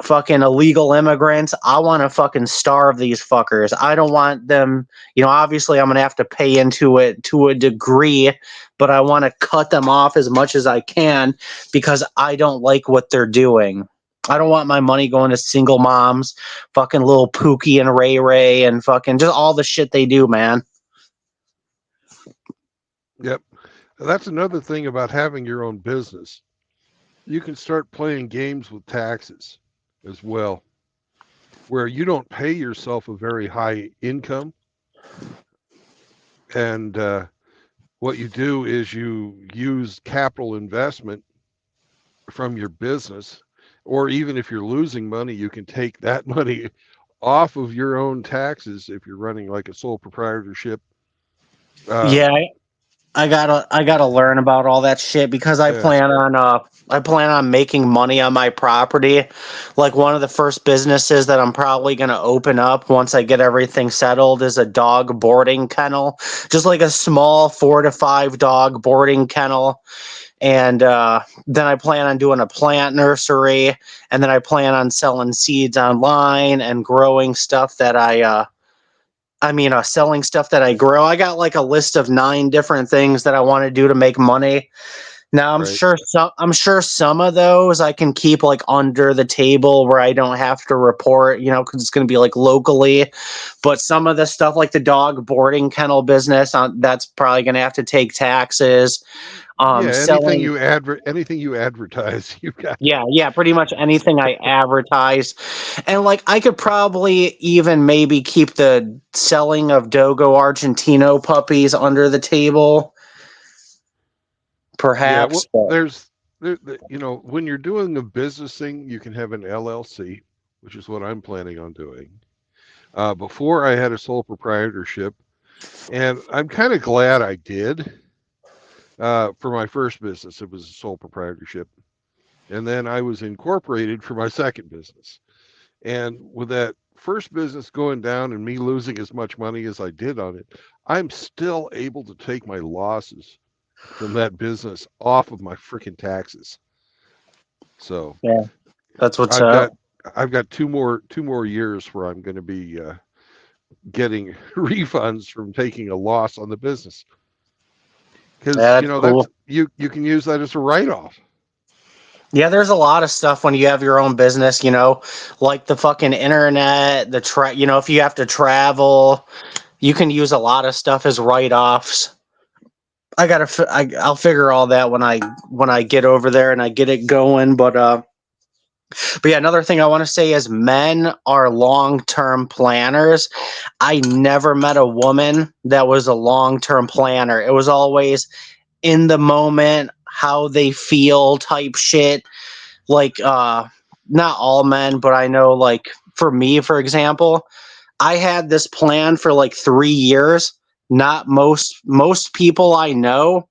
Speaker 3: fucking illegal immigrants. I want to fucking starve these fuckers. I don't want them, obviously I'm going to have to pay into it to a degree, but I want to cut them off as much as I can because I don't like what they're doing. I don't want my money going to single moms, fucking little Pookie and Ray Ray and fucking just all the shit they do, man.
Speaker 1: Yep. That's another thing about having your own business. You can start playing games with taxes as well, where you don't pay yourself a very high income. And what you do is you use capital investment from your business, or even if you're losing money, you can take that money off of your own taxes if you're running like a sole proprietorship.
Speaker 3: Yeah, I gotta learn about all that shit because I plan on making money on my property. Like, one of the first businesses that I'm probably gonna open up once I get everything settled is a dog boarding kennel, just like a small 4 to 5 dog boarding kennel. And then I plan on doing a plant nursery, and then I plan on selling seeds online and growing stuff that selling stuff that I grow. I got like a list of 9 different things that I want to do to make money. Now I'm sure some of those I can keep like under the table where I don't have to report, because it's going to be like locally. But some of the stuff like the dog boarding kennel business, that's probably going to have to take taxes.
Speaker 1: Anything you advertise, you've got.
Speaker 3: Yeah, pretty much anything I advertise. And like, I could probably even maybe keep the selling of Dogo Argentino puppies under the table. Perhaps.
Speaker 1: Yeah, well, when you're doing a business thing, you can have an LLC, which is what I'm planning on doing. Before I had a sole proprietorship, and I'm kind of glad I did. For my first business, it was a sole proprietorship. And then I was incorporated for my second business. And with that first business going down and me losing as much money as I did on it, I'm still able to take my losses from that business off of my freaking taxes. So
Speaker 3: yeah, that's what's up.
Speaker 1: I've got two more years where I'm going to be getting refunds from taking a loss on the business. Because
Speaker 3: cool.
Speaker 1: you can use that as a write-off.
Speaker 3: Yeah, there's a lot of stuff when you have your own business, like the fucking internet, if you have to travel, you can use a lot of stuff as write-offs. I'll figure all that when I get over there and I get it going. But yeah, another thing I want to say is men are long-term planners. I never met a woman that was a long-term planner. It was always in the moment, how they feel type shit. Like, not all men, but I know, like, for me, for example, I had this plan for like 3 years. Not most people I know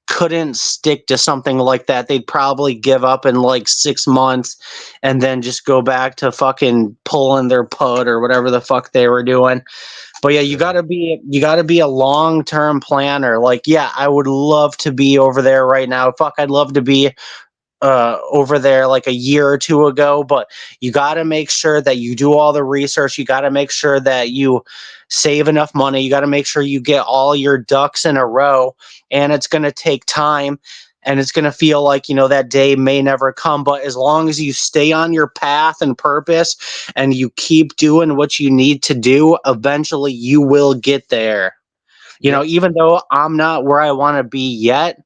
Speaker 3: couldn't stick to something like that. They'd probably give up in like 6 months and then just go back to fucking pulling their pud or whatever the fuck they were doing. But yeah, you gotta be a long-term planner. Like, yeah, I would love to be over there right now. Fuck, I'd love to be over there like a year or two ago, but you got to make sure that you do all the research. You got to make sure that you save enough money. You got to make sure you get all your ducks in a row, and it's going to take time, and it's going to feel like, that day may never come. But as long as you stay on your path and purpose and you keep doing what you need to do, eventually you will get there. Even though I'm not where I want to be yet,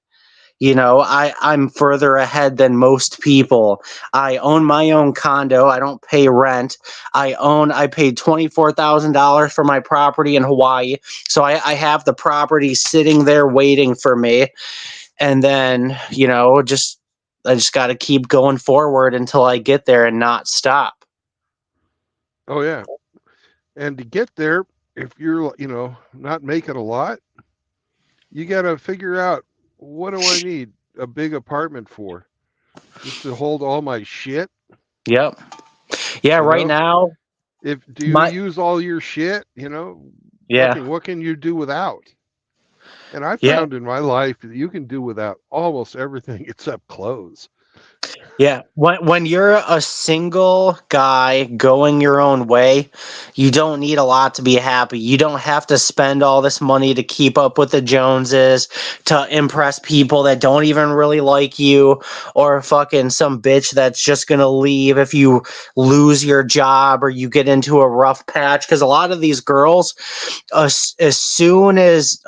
Speaker 3: I'm further ahead than most people. I own my own condo. I don't pay rent. I paid $24,000 for my property in Hawaii. So I have the property sitting there waiting for me. And then, I just got to keep going forward until I get there and not stop.
Speaker 1: Oh, yeah. And to get there, if you're, not making a lot, you got to figure out, what do I need a big apartment for? Just to hold all my shit?
Speaker 3: Yep. Yeah.
Speaker 1: You
Speaker 3: Right
Speaker 1: know?
Speaker 3: now,
Speaker 1: Do you
Speaker 3: my
Speaker 1: use all your shit?
Speaker 3: yeah.
Speaker 1: Fucking, what can you do without? And I
Speaker 3: Yeah.
Speaker 1: found in my life that you can do without almost everything except clothes.
Speaker 3: Yeah, when you're a single guy going your own way, you don't need a lot to be happy. You don't have to spend all this money to keep up with the Joneses, to impress people that don't even really like you, or fucking some bitch that's just gonna leave if you lose your job or you get into a rough patch. Because a lot of these girls, as soon as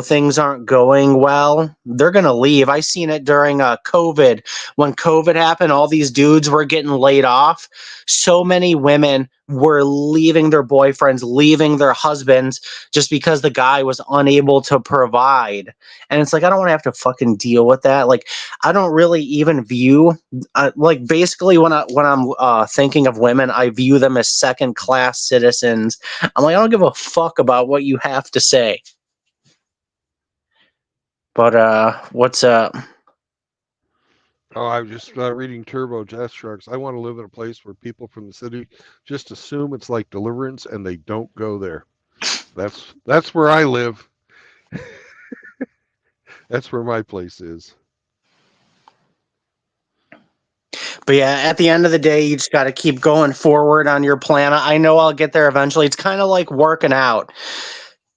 Speaker 3: things aren't going well, they're going to leave. I seen it during COVID. When COVID happened, all these dudes were getting laid off. So many women were leaving their boyfriends, leaving their husbands just because the guy was unable to provide. And it's like, I don't want to have to fucking deal with that. Like, I don't really even view, like, basically when I'm thinking of women, I view them as second class citizens. I'm like, I don't give a fuck about what you have to say. But what's up?
Speaker 1: Oh, I was just reading Turbo Death Sharks. I want to live in a place where people from the city just assume it's like Deliverance and they don't go there. That's where I live. That's where my place is.
Speaker 3: But yeah, at the end of the day, you just got to keep going forward on your plan. I know I'll get there eventually. It's kind of like working out.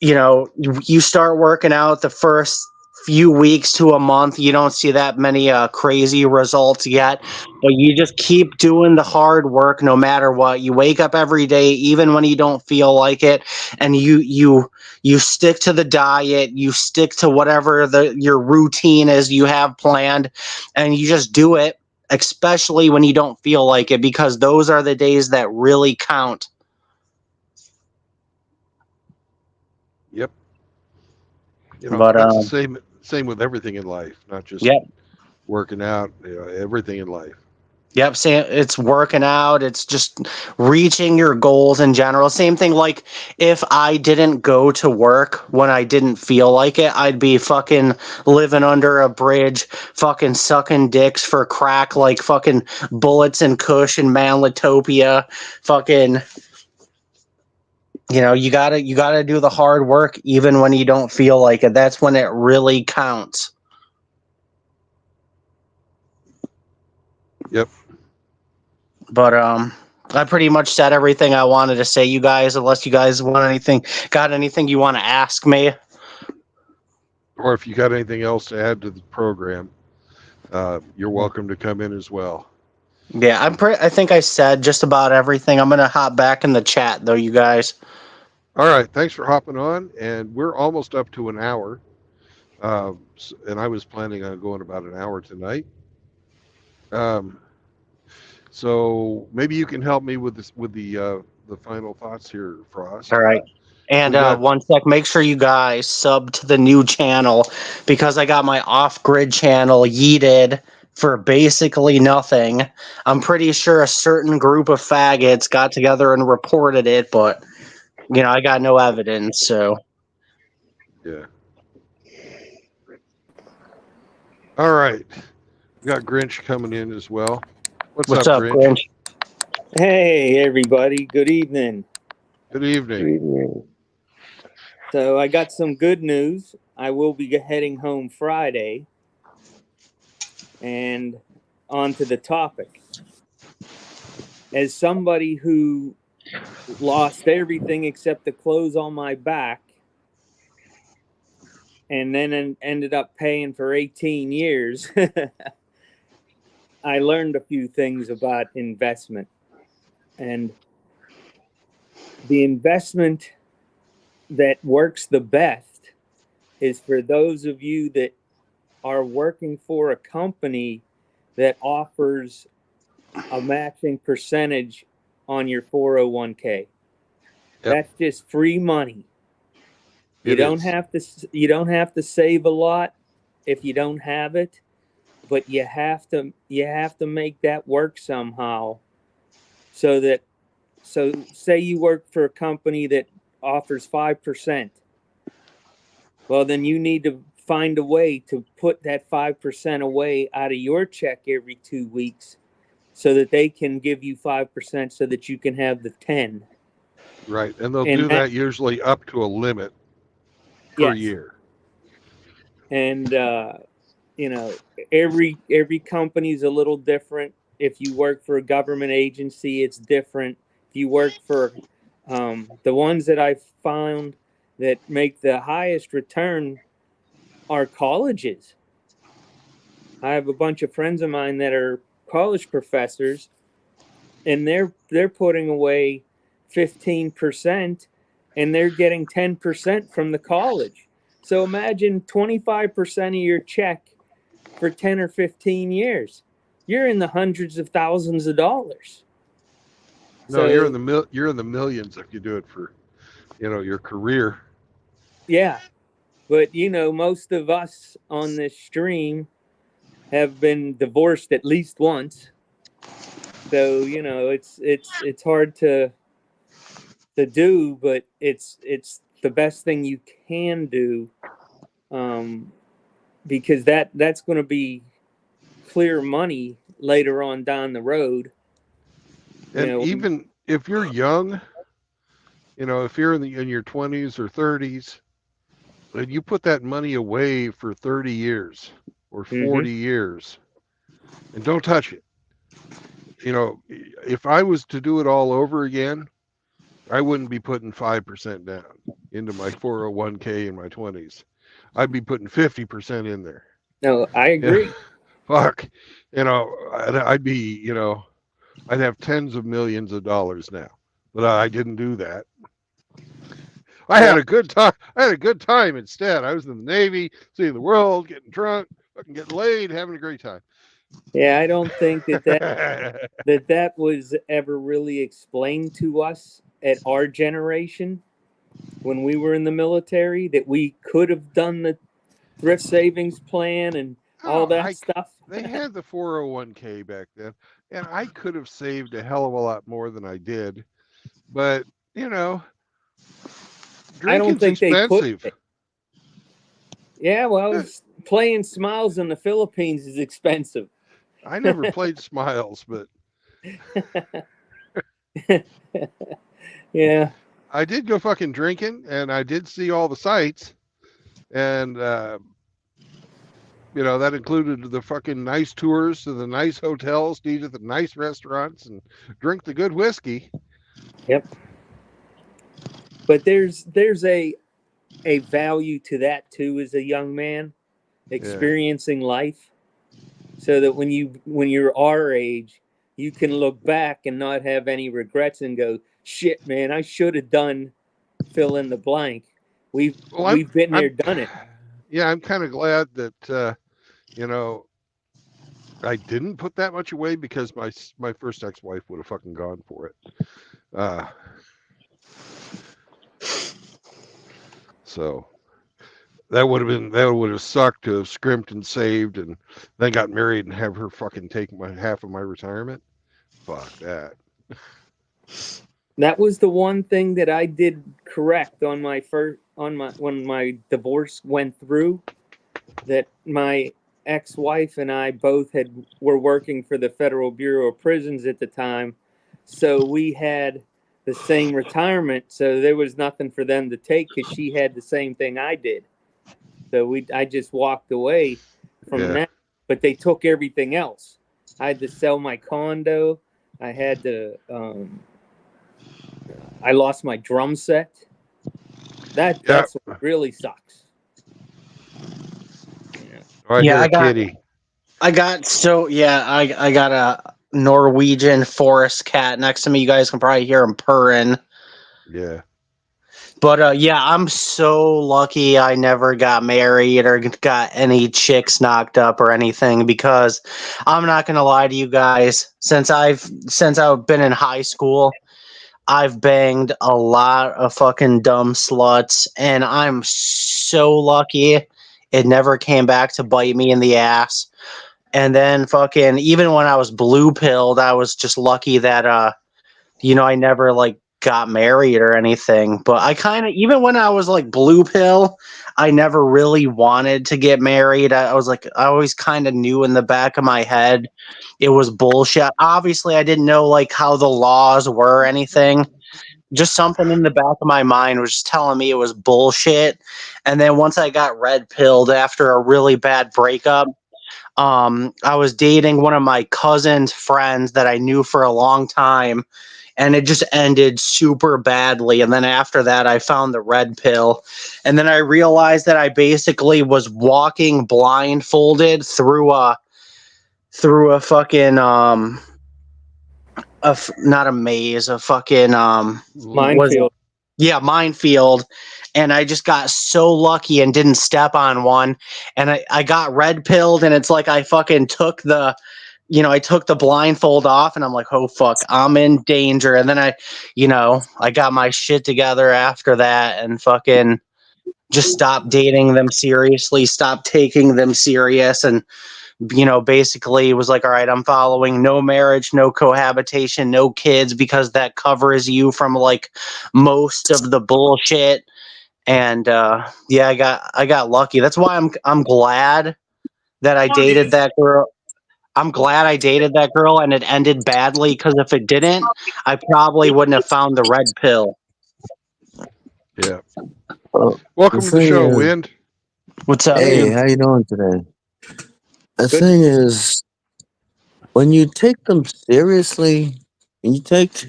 Speaker 3: You start working out the first few weeks to a month, you don't see that many crazy results yet, but you just keep doing the hard work no matter what. You wake up every day even when you don't feel like it, and you stick to the diet, you stick to whatever your routine is you have planned, and you just do it, especially when you don't feel like it, because those are the days that really count.
Speaker 1: Yep.
Speaker 3: But
Speaker 1: That's the same with everything in life, not just
Speaker 3: yep.
Speaker 1: working out, everything in life.
Speaker 3: Yep, it's working out. It's just reaching your goals in general. Same thing, like if I didn't go to work when I didn't feel like it, I'd be fucking living under a bridge, fucking sucking dicks for crack like fucking Bullets and Kush and Manlatopia. Fucking, you gotta do the hard work even when you don't feel like it. That's when it really counts.
Speaker 1: Yep.
Speaker 3: But I pretty much said everything I wanted to say, you guys, unless you guys got anything you want to ask me.
Speaker 1: Or if you got anything else to add to the program, you're welcome to come in as well.
Speaker 3: Yeah, I think I said just about everything. I'm gonna hop back in the chat though, you guys.
Speaker 1: All right. Thanks for hopping on. And we're almost up to an hour. And I was planning on going about an hour tonight. So maybe you can help me with this, with the final thoughts here, Frost.
Speaker 3: All right. And
Speaker 1: We got
Speaker 3: 1 sec, make sure you guys sub to the new channel, because I got my off-grid channel yeeted for basically nothing. I'm pretty sure a certain group of faggots got together and reported it, but I got no evidence, so.
Speaker 1: yeah. All right. We got Grinch coming in as well. What's
Speaker 3: What's
Speaker 1: up,
Speaker 3: up,
Speaker 1: Grinch?
Speaker 3: Grinch?
Speaker 5: Hey, everybody. Good evening.
Speaker 1: Good evening.
Speaker 2: Evening.
Speaker 5: So, I got some good news. I will be heading home Friday. And on to the topic. As somebody who lost everything except the clothes on my back and then ended up paying for 18 years, I learned a few things about investment. And the investment that works the best is for those of you that are working for a company that offers a matching percentage on your 401k.
Speaker 1: Yep.
Speaker 5: That's just free money. You
Speaker 1: It
Speaker 5: don't
Speaker 1: is.
Speaker 5: have to save a lot if you don't have it, but you have to make that work somehow. So say you work for a company that offers 5%. Well, then you need to find a way to put that 5% away out of your check every 2 weeks so that they can give you 5% so that you can have the 10.
Speaker 1: Right. And they'll
Speaker 5: And
Speaker 1: do that usually up to a limit per
Speaker 5: Yes.
Speaker 1: year.
Speaker 5: And you know, every company's a little different. If you work for a government agency, it's different. If you work for the ones that I've found that make the highest return are colleges. I have a bunch of friends of mine that are college professors, and they're putting away 15%, and they're getting 10% from the college. So imagine 25% of your check for 10 or 15 years. You're in the hundreds of thousands of dollars.
Speaker 1: No,
Speaker 5: So,
Speaker 1: you're in the millions if you do it for, your career.
Speaker 5: yeah. But most of us on this stream have been divorced at least once. So, it's hard to do, but it's the best thing you can do, because that's going to be clear money later on down the road.
Speaker 1: And even if you're young, if you're in your 20s or 30s, and you put that money away for 30 years or 40 years and don't touch it. If I was to do it all over again, I wouldn't be putting 5% down into my 401k in my 20s. I'd be putting 50% in there.
Speaker 5: No, I agree.
Speaker 1: Fuck. I'd be, I'd have tens of millions of dollars now. But I didn't do that. I had a good time. I had a good time instead. I was in the Navy, seeing the world, getting drunk, fucking getting laid, having a great time.
Speaker 5: Yeah, I don't think that was ever really explained to us at our generation when we were in the military, that we could have done the thrift savings plan and all that stuff.
Speaker 1: They had the 401k back then, and I could have saved a hell of a lot more than I did. But,
Speaker 5: I don't think
Speaker 1: expensive.
Speaker 5: they put. Yeah, well, playing Smiles in the Philippines is expensive.
Speaker 1: I never played Smiles, but
Speaker 5: yeah,
Speaker 1: I did go fucking drinking, and I did see all the sights, and that included the fucking nice tours to the nice hotels, to eat at the nice restaurants, and drink the good whiskey.
Speaker 5: Yep. But there's a value to that too, as a young man experiencing life, so that when you're our age, you can look back and not have any regrets and go, shit, man, I should have done fill in the blank. We've been there, done it.
Speaker 1: Yeah, I'm kind of glad that I didn't put that much away, because my first ex-wife would have fucking gone for it. So that would have sucked to have scrimped and saved and then got married and have her fucking take half of my retirement. Fuck that.
Speaker 5: That was the one thing that I did correct on when my divorce went through, that my ex-wife and I both were working for the Federal Bureau of Prisons at the time. So we had the same retirement, so there was nothing for them to take, because she had the same thing I did. So I just walked away from that, but they took everything else. I had to sell my condo. I had to, I lost my drum set. That's what really sucks.
Speaker 3: I got a Norwegian forest cat next to me. You guys can probably hear him purring.
Speaker 1: Yeah.
Speaker 3: But I'm so lucky I never got married or got any chicks knocked up or anything, because I'm not gonna lie to you guys. Since I've been in high school, I've banged a lot of fucking dumb sluts, and I'm so lucky it never came back to bite me in the ass. And then fucking, even when I was blue pilled, I was just lucky that I never got married or anything. But I kind of, even when I was like blue pill, I never really wanted to get married. I was like, I always kind of knew in the back of my head it was bullshit. Obviously, I didn't know like how the laws were or anything. Just something in the back of my mind was just telling me it was bullshit. And then once I got red pilled after a really bad breakup, I was dating one of my cousin's friends that I knew for a long time, and it just ended super badly. And then after that, I found the red pill, and then I realized that I basically was walking blindfolded through a fucking not a maze, a fucking
Speaker 5: Minefield.
Speaker 3: yeah, minefield. And I just got so lucky and didn't step on one. And I got red pilled, and it's like I fucking took I took the blindfold off, and I'm like, oh fuck, I'm in danger. And then I got my shit together after that and fucking just stopped dating them seriously, stopped taking them serious, and basically was like, all right, I'm following no marriage, no cohabitation, no kids, because that covers you from like most of the bullshit. And yeah, I got lucky. That's why I'm glad that I dated that girl. I'm glad I dated that girl and it ended badly, because if it didn't, I probably wouldn't have found the red pill.
Speaker 1: Yeah.
Speaker 6: Well,
Speaker 1: Welcome
Speaker 6: the
Speaker 1: to the
Speaker 6: thing
Speaker 1: show,
Speaker 6: is,
Speaker 1: Wind.
Speaker 3: What's up,
Speaker 6: hey,
Speaker 3: dude?
Speaker 6: how you doing today? The
Speaker 5: Good.
Speaker 6: thing is, when you take them seriously, and you take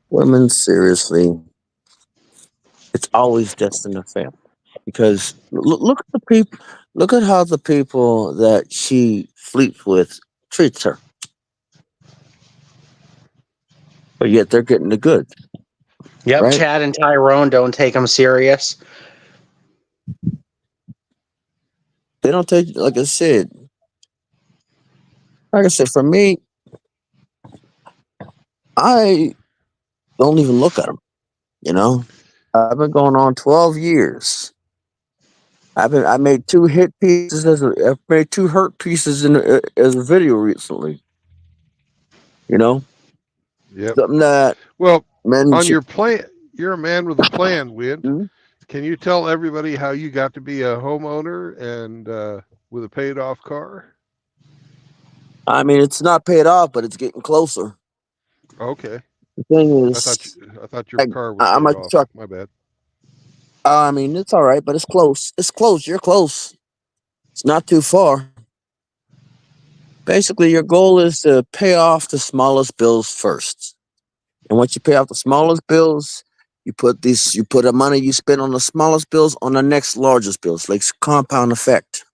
Speaker 6: women seriously, it's always destined to fail. Because look at the people, look at how the people that she sleeps with treats her, but yet they're getting the goods,
Speaker 3: Yep,
Speaker 6: right?
Speaker 3: Chad and Tyrone don't take them serious.
Speaker 6: They don't take, like I said, for me, I don't even look at them. You know, I've been going on 12 years. I made two hit pieces I've made two hurt pieces as a video recently. You know,
Speaker 1: Yep.
Speaker 6: something that
Speaker 1: Well,
Speaker 6: men
Speaker 1: on
Speaker 6: should.
Speaker 1: your plan, you're a man with a plan, Wind.
Speaker 6: Mhm.
Speaker 1: Can you tell everybody how you got to be a homeowner and with a paid off car?
Speaker 6: I mean, it's not paid off, but it's getting closer.
Speaker 1: Okay.
Speaker 6: The thing
Speaker 1: I thought
Speaker 6: is,
Speaker 1: I thought your car was
Speaker 6: I'm
Speaker 1: paid
Speaker 6: a
Speaker 1: off.
Speaker 6: truck.
Speaker 1: My bad.
Speaker 6: I mean, it's all right, but it's close. It's close. You're close. It's not too far. Basically, your goal is to pay off the smallest bills first. And once you pay off the smallest bills, you put the money you spend on the smallest bills on the next largest bills, like compound effect.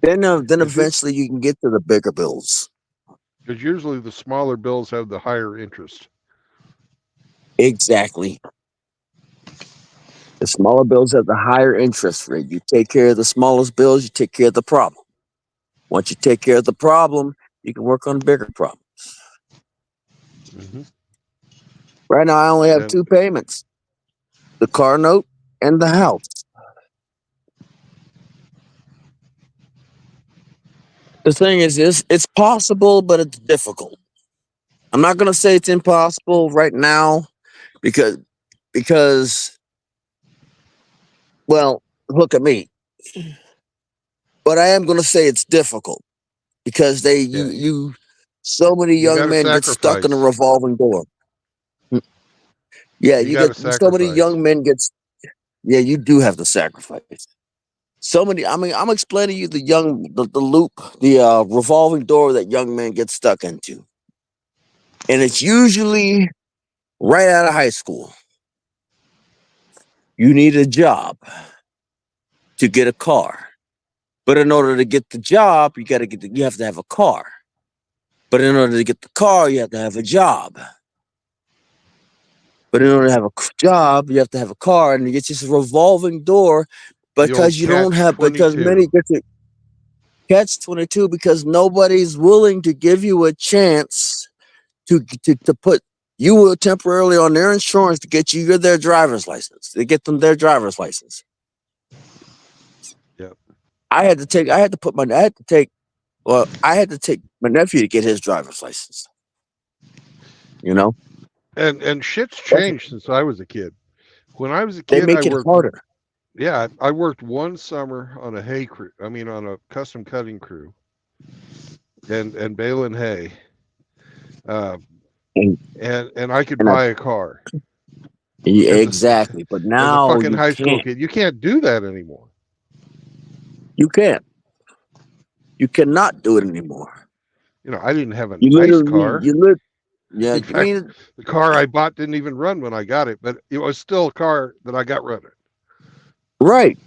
Speaker 6: Then eventually you can get to the bigger bills.
Speaker 1: Because usually the smaller bills have the higher interest.
Speaker 6: Exactly. The smaller bills have the higher interest rate. You take care of the smallest bills, you take care of the problem. Once you take care of the problem, you can work on bigger problems.
Speaker 1: Mm-hmm.
Speaker 6: Right now, I only have
Speaker 1: And
Speaker 6: two payments: the car note and the house. The thing is, it's possible, but it's difficult. I'm not gonna say it's impossible right now because well, look at me. But I am gonna say it's difficult because so many
Speaker 1: you got
Speaker 6: young
Speaker 1: to
Speaker 6: men get stuck in a
Speaker 1: sacrifice.
Speaker 6: revolving door. Yeah,
Speaker 1: You
Speaker 6: you
Speaker 1: got to
Speaker 6: get so many
Speaker 1: sacrifice.
Speaker 6: young men get. Yeah, you do have to sacrifice. So many. I mean, I'm explaining to you the loop, the revolving door that young men get stuck into, and it's usually right out of high school. You need a job to get a car, but in order to get the job, you have to have a car. But in order to get the car, you have to have a job. But in order to have a job, you have to have a car, and it's just a revolving door
Speaker 1: The old
Speaker 6: because you don't
Speaker 1: catch
Speaker 6: have because
Speaker 1: 22.
Speaker 6: many get to catch-22 because nobody's willing to give you a chance to put you temporarily on their insurance to get you their driver's license, to get them their driver's license.
Speaker 1: Yep.
Speaker 6: I had to take my nephew to get his driver's license. You know?
Speaker 1: And shit's changed since I was a kid. When I was a
Speaker 6: They
Speaker 1: kid,
Speaker 6: make it harder.
Speaker 1: Yeah, I worked one summer on a hay crew. I mean, on a custom cutting crew, and baling hay. And I could
Speaker 6: And I-
Speaker 1: buy a car.
Speaker 6: Yeah,
Speaker 1: As a-
Speaker 6: exactly. But
Speaker 1: As a
Speaker 6: now
Speaker 1: fucking
Speaker 6: you
Speaker 1: high school
Speaker 6: can't.
Speaker 1: kid, you can't do that anymore.
Speaker 6: You can't. You cannot do it anymore.
Speaker 1: You know, I didn't have a
Speaker 6: You
Speaker 1: nice
Speaker 6: literally,
Speaker 1: car.
Speaker 6: yeah.
Speaker 1: In
Speaker 6: I
Speaker 1: fact,
Speaker 6: mean,
Speaker 1: the car I bought didn't even run when I got it, but it was still a car that I got running.
Speaker 6: right.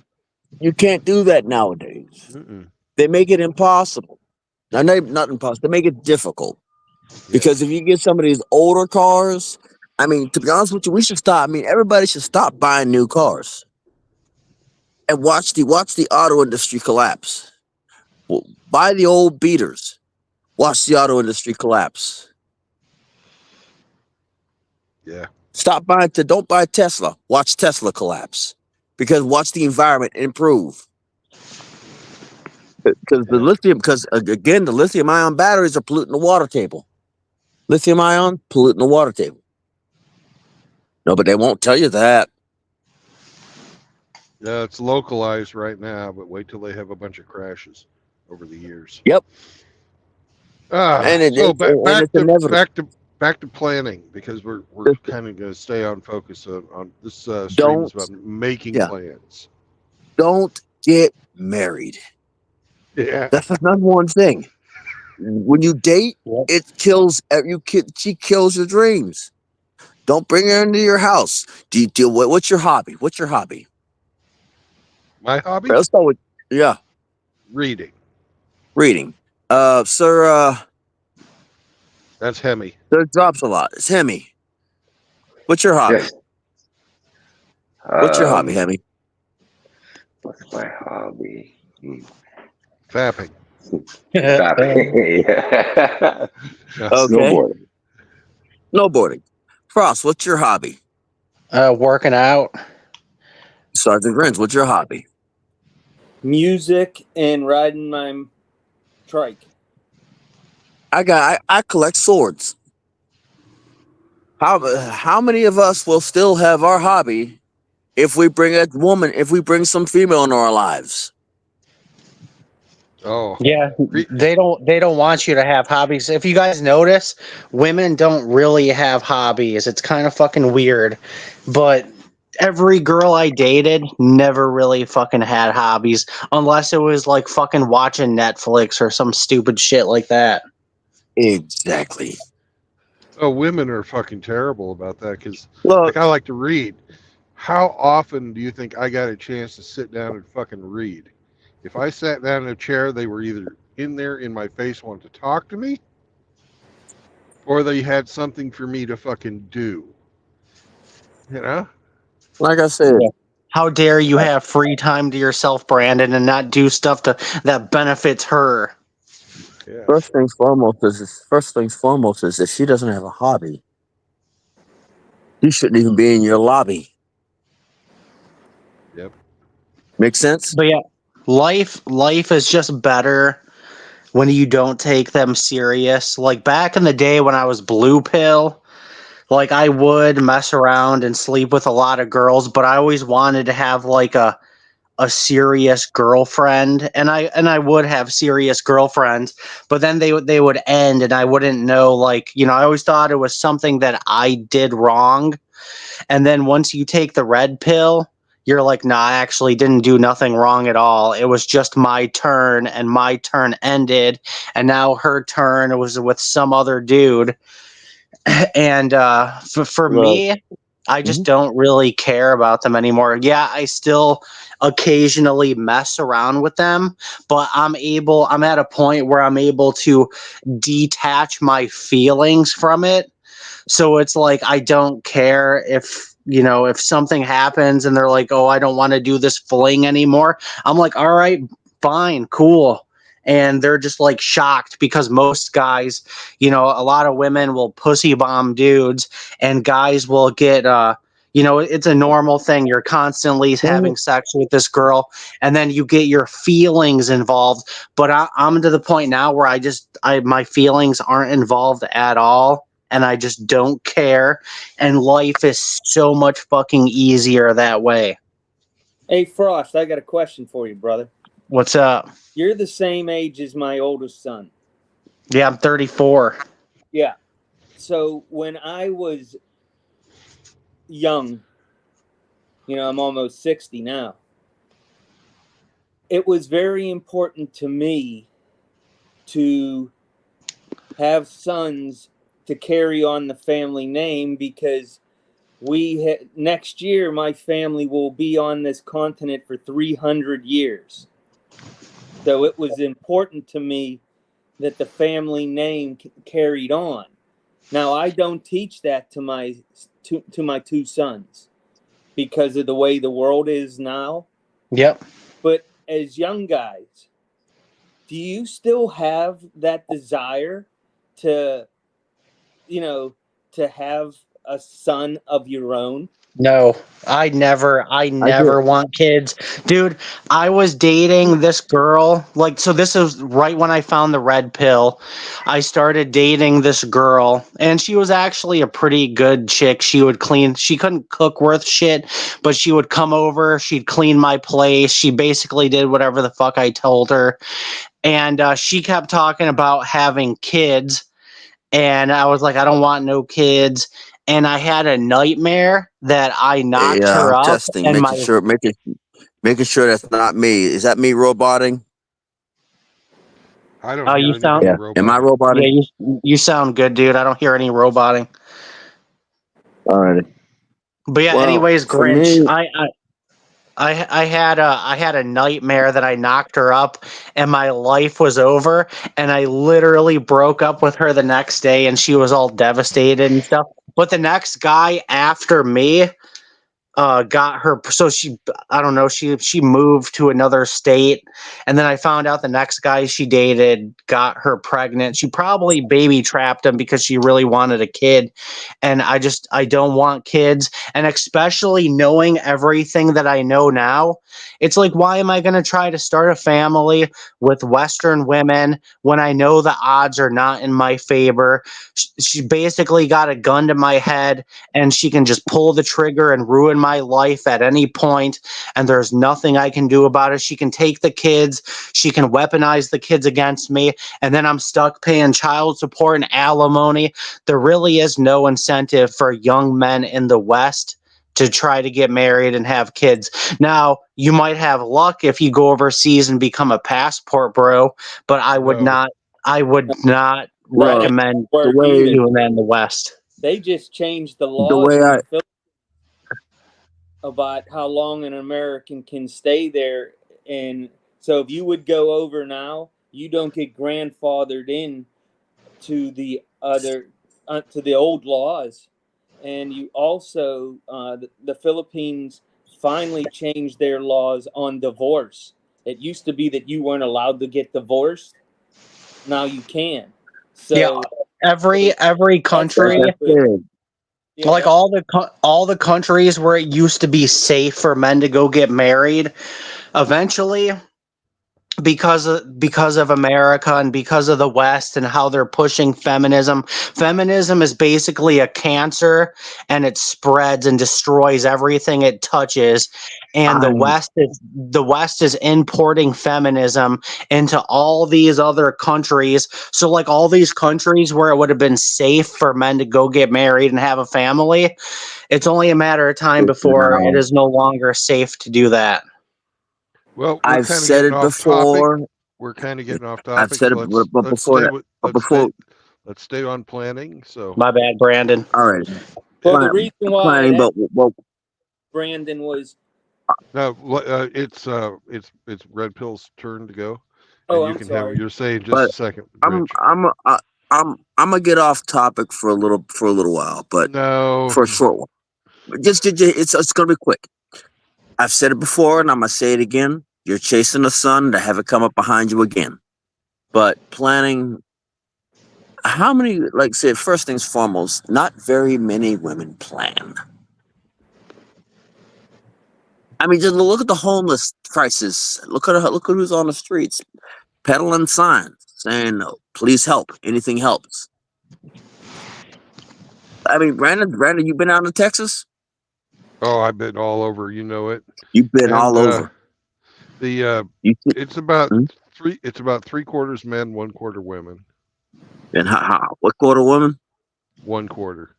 Speaker 6: You can't do that nowadays.
Speaker 1: Mm-mm.
Speaker 6: They make it impossible. Now, not impossible. They make it difficult. Because if you get some of these older cars, I mean, to be honest with you, we should stop. I mean, everybody should stop buying new cars and watch the auto industry collapse. Well, buy the old beaters. Watch the auto industry collapse.
Speaker 1: Yeah.
Speaker 6: Stop buying. Don't buy Tesla. Watch Tesla collapse. Because watch the environment improve. Because the lithium, again, the lithium ion batteries are polluting the water table. Lithium ion polluting the water table. No, but they won't tell you that.
Speaker 1: Yeah, it's localized right now, but wait till they have a bunch of crashes over the years.
Speaker 6: Yep.
Speaker 1: And
Speaker 6: And
Speaker 1: so
Speaker 6: it's inevitable.
Speaker 1: back to planning, because we're kind of going to stay on focus on this stream
Speaker 6: Don't-
Speaker 1: is about making
Speaker 6: yeah.
Speaker 1: plans.
Speaker 6: Don't get married.
Speaker 1: Yeah.
Speaker 6: That's the number one thing. When you date,
Speaker 3: Yep.
Speaker 6: it kills she kills your dreams. Don't bring her into your house. What's your hobby? What's your hobby?
Speaker 1: My hobby?
Speaker 6: Let's start with
Speaker 1: Reading.
Speaker 6: reading. Sir
Speaker 1: That's Hemi.
Speaker 6: Sir drops a lot. It's Hemi. What's your hobby?
Speaker 2: Yes.
Speaker 6: What's your hobby, Hemi?
Speaker 2: What's my hobby?
Speaker 1: Fapping.
Speaker 2: Fapping. Yeah.
Speaker 6: Okay.
Speaker 2: Snowboarding.
Speaker 6: Snowboarding. Frost, what's your hobby?
Speaker 3: Working out.
Speaker 6: Sergeant Grins, what's your hobby?
Speaker 5: Music and riding my trike.
Speaker 6: I collect swords. How many of us will still have our hobby if we bring some female into our lives?
Speaker 1: Oh.
Speaker 3: Yeah, they don't want you to have hobbies. If you guys notice, women don't really have hobbies. It's kind of fucking weird. But every girl I dated never really fucking had hobbies unless it was like fucking watching Netflix or some stupid shit like that.
Speaker 6: Exactly.
Speaker 1: Oh, women are fucking terrible about that, because
Speaker 6: Look,
Speaker 1: like I like to read. How often do you think I got a chance to sit down and fucking read? If I sat down in a chair, they were either in there in my face wanting to talk to me, or they had something for me to fucking do. You know?
Speaker 6: like I said,
Speaker 3: How dare you have free time to yourself, Brandon, and not do stuff that benefits her?
Speaker 1: Yeah.
Speaker 6: first things foremost is if she doesn't have a hobby, she shouldn't even be in your lobby.
Speaker 1: Yep.
Speaker 6: Make sense?
Speaker 3: But yeah, life is just better when you don't take them serious. Like back in the day when I was blue pill, like I would mess around and sleep with a lot of girls, but I always wanted to have like a serious girlfriend, and I would have serious girlfriends, but then they would end and I wouldn't know, like, you know, I always thought it was something that I did wrong. And then once you take the red pill, you're like, nah, I actually didn't do nothing wrong at all. It was just my turn, and my turn ended, and now her turn was with some other dude. And for me, I just don't really care about them anymore. Yeah, I still occasionally mess around with them, but I'm at a point where I'm able to detach my feelings from it. So it's like, I don't care if, you know, if something happens and they're like, oh, I don't want to do this fling anymore. I'm like, all right, fine, cool. And they're just like shocked, because most guys, you know, a lot of women will pussy bomb dudes, and guys will get, you know, it's a normal thing. You're constantly having sex with this girl, and then you get your feelings involved. But I'm to the point now where my feelings aren't involved at all. and I just don't care. And life is so much fucking easier that way.
Speaker 5: Hey, Frost, I got a question for you, brother.
Speaker 3: What's up?
Speaker 5: You're the same age as my oldest son.
Speaker 3: Yeah, I'm 34.
Speaker 5: Yeah. So when I was young, I'm almost 60 now. It was very important to me to have sons to carry on the family name, because next year my family will be on this continent for 300 years. So it was important to me that the family name carried on. Now, I don't teach that to my two sons because of the way the world is now.
Speaker 3: Yep.
Speaker 5: But as young guys, do you still have that desire to, to have a son of your own?
Speaker 3: No, I never
Speaker 6: do.
Speaker 3: want kids. Dude, I was dating this girl. Like, so this is right when I found the red pill. I started dating this girl, and she was actually a pretty good chick. She couldn't cook worth shit, but she would come over, she'd clean my place. She basically did whatever the fuck I told her. And she kept talking about having kids. And I was like, I don't want no kids. And I had a nightmare that I knocked
Speaker 6: Yeah,
Speaker 3: her
Speaker 6: I'm
Speaker 3: up,
Speaker 6: testing,
Speaker 3: and
Speaker 6: making sure that's not me. Is that me roboting?
Speaker 1: I don't
Speaker 3: Oh,
Speaker 1: hear
Speaker 3: you
Speaker 1: anybody
Speaker 3: sound
Speaker 6: Yeah. Am I
Speaker 1: roboting.
Speaker 3: yeah,
Speaker 6: roboting?
Speaker 3: you sound good, dude. I don't hear any roboting.
Speaker 6: Alrighty.
Speaker 3: But yeah,
Speaker 6: Well,
Speaker 3: anyways,
Speaker 6: for
Speaker 3: Grinch,
Speaker 6: me,
Speaker 3: I had a nightmare that I knocked her up and my life was over, and I literally broke up with her the next day, and she was all devastated and stuff. But the next guy after me got her, so I don't know, she moved to another state, and then I found out the next guy she dated got her pregnant. She probably baby trapped him because she really wanted a kid, and I don't want kids. And especially knowing everything that I know now, it's like, why am I going to try to start a family with Western women when I know the odds are not in my favor? She basically got a gun to my head, and she can just pull the trigger and ruin my life at any point, and there's nothing I can do about it. She can take the kids, she can weaponize the kids against me, and then I'm stuck paying child support and alimony. There really is no incentive for young men in the West to try to get married and have kids. Now, you might have luck if you go overseas and become a passport bro, but I would
Speaker 1: No.
Speaker 3: not
Speaker 6: well,
Speaker 3: recommend
Speaker 6: the
Speaker 5: Work
Speaker 6: way
Speaker 5: either.
Speaker 3: doing that in the West.
Speaker 5: They just changed the
Speaker 6: the
Speaker 5: laws
Speaker 6: way
Speaker 5: in
Speaker 6: I
Speaker 5: the Philippines about how long an American can stay there. And so if you would go over now, you don't get grandfathered in to the old laws. And you also, the Philippines finally changed their laws on divorce. It used to be that you weren't allowed to get divorced. Now you can.
Speaker 3: Yeah,
Speaker 5: So
Speaker 3: every
Speaker 5: that's
Speaker 3: country,
Speaker 5: another good.
Speaker 6: said,
Speaker 5: Yeah,
Speaker 3: like all the countries where it used to be safe for men to go get married, eventually, because of America and because of the West and how they're pushing feminism. Feminism is basically a cancer, and it spreads and destroys everything it touches. And
Speaker 6: I'm
Speaker 3: the West is importing feminism into all these other countries. So like all these countries where it would have been safe for men to go get married and have a family, it's only a matter of time before it
Speaker 6: now.
Speaker 3: is no longer safe to do that.
Speaker 1: Well, we're
Speaker 6: I've
Speaker 1: kind of
Speaker 6: said
Speaker 1: getting
Speaker 6: it
Speaker 1: off topic.
Speaker 6: before.
Speaker 1: We're kind of getting off
Speaker 6: I've
Speaker 1: topic.
Speaker 6: said
Speaker 1: So
Speaker 6: it, but before that, but before,
Speaker 1: let's stay on planning. So
Speaker 3: My bad, Brandon.
Speaker 6: all right,
Speaker 5: well, the reason why
Speaker 6: planning,
Speaker 5: that
Speaker 6: but
Speaker 5: Brandon was.
Speaker 1: no, it's Red Pill's turn to go,
Speaker 5: Oh,
Speaker 1: and you
Speaker 5: I'm
Speaker 1: can have
Speaker 5: sorry.
Speaker 1: your say in just
Speaker 6: but
Speaker 1: a second,
Speaker 6: I'm
Speaker 1: Grinch.
Speaker 6: I'm uh, I'm gonna get off topic for a little while, but
Speaker 1: No,
Speaker 6: for a short one. Just it's gonna be quick. I've said it before, and I'm gonna say it again. You're chasing the sun to have it come up behind you again. But planning, how many? Like say, first things foremost, not very many women plan. I mean, just look at the homeless crisis. Look at who's on the streets, peddling signs saying, "Please help. Anything helps." I mean, Brandon, you been out in Texas?
Speaker 1: Oh, I've been all over. You know it.
Speaker 6: You've been
Speaker 1: And
Speaker 6: all over.
Speaker 1: the
Speaker 6: You
Speaker 1: it's about
Speaker 6: Hmm?
Speaker 1: three. It's about 3/4 men, 1/4 women.
Speaker 6: And what quarter woman?
Speaker 1: 1/4.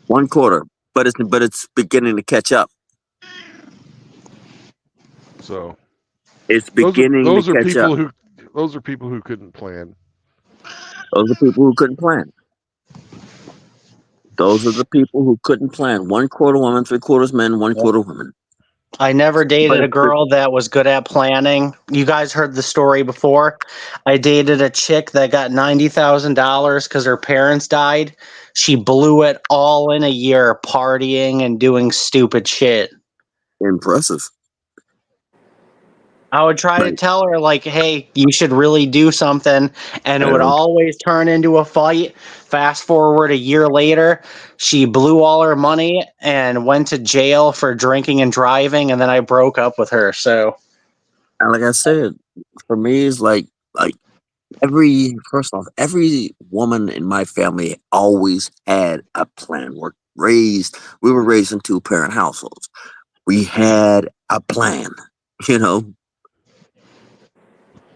Speaker 6: 1/4. But it's beginning to catch up.
Speaker 1: So
Speaker 6: It's beginning to
Speaker 1: those are
Speaker 6: catch up.
Speaker 1: people who couldn't plan.
Speaker 6: Those are people who couldn't plan. Those are the people who couldn't plan. 1/4 woman, 3/4 men, 1/4 women.
Speaker 3: I never
Speaker 6: But
Speaker 3: dated a girl that was good at planning. You guys heard the story before. I dated a chick that got $90,000 because her parents died. She blew it all in a year partying and doing stupid shit.
Speaker 6: impressive.
Speaker 3: I would try to
Speaker 6: Right.
Speaker 3: tell her, like, hey, you should really do something. And it would
Speaker 6: Yeah.
Speaker 3: always turn into a fight. Fast forward a year later, she blew all her money and went to jail for drinking and driving. And then I broke up with her. So,
Speaker 6: And like I said, for me, it's like first off, every woman in my family always had a plan. We were raised in 2-parent households. We had a plan, you know.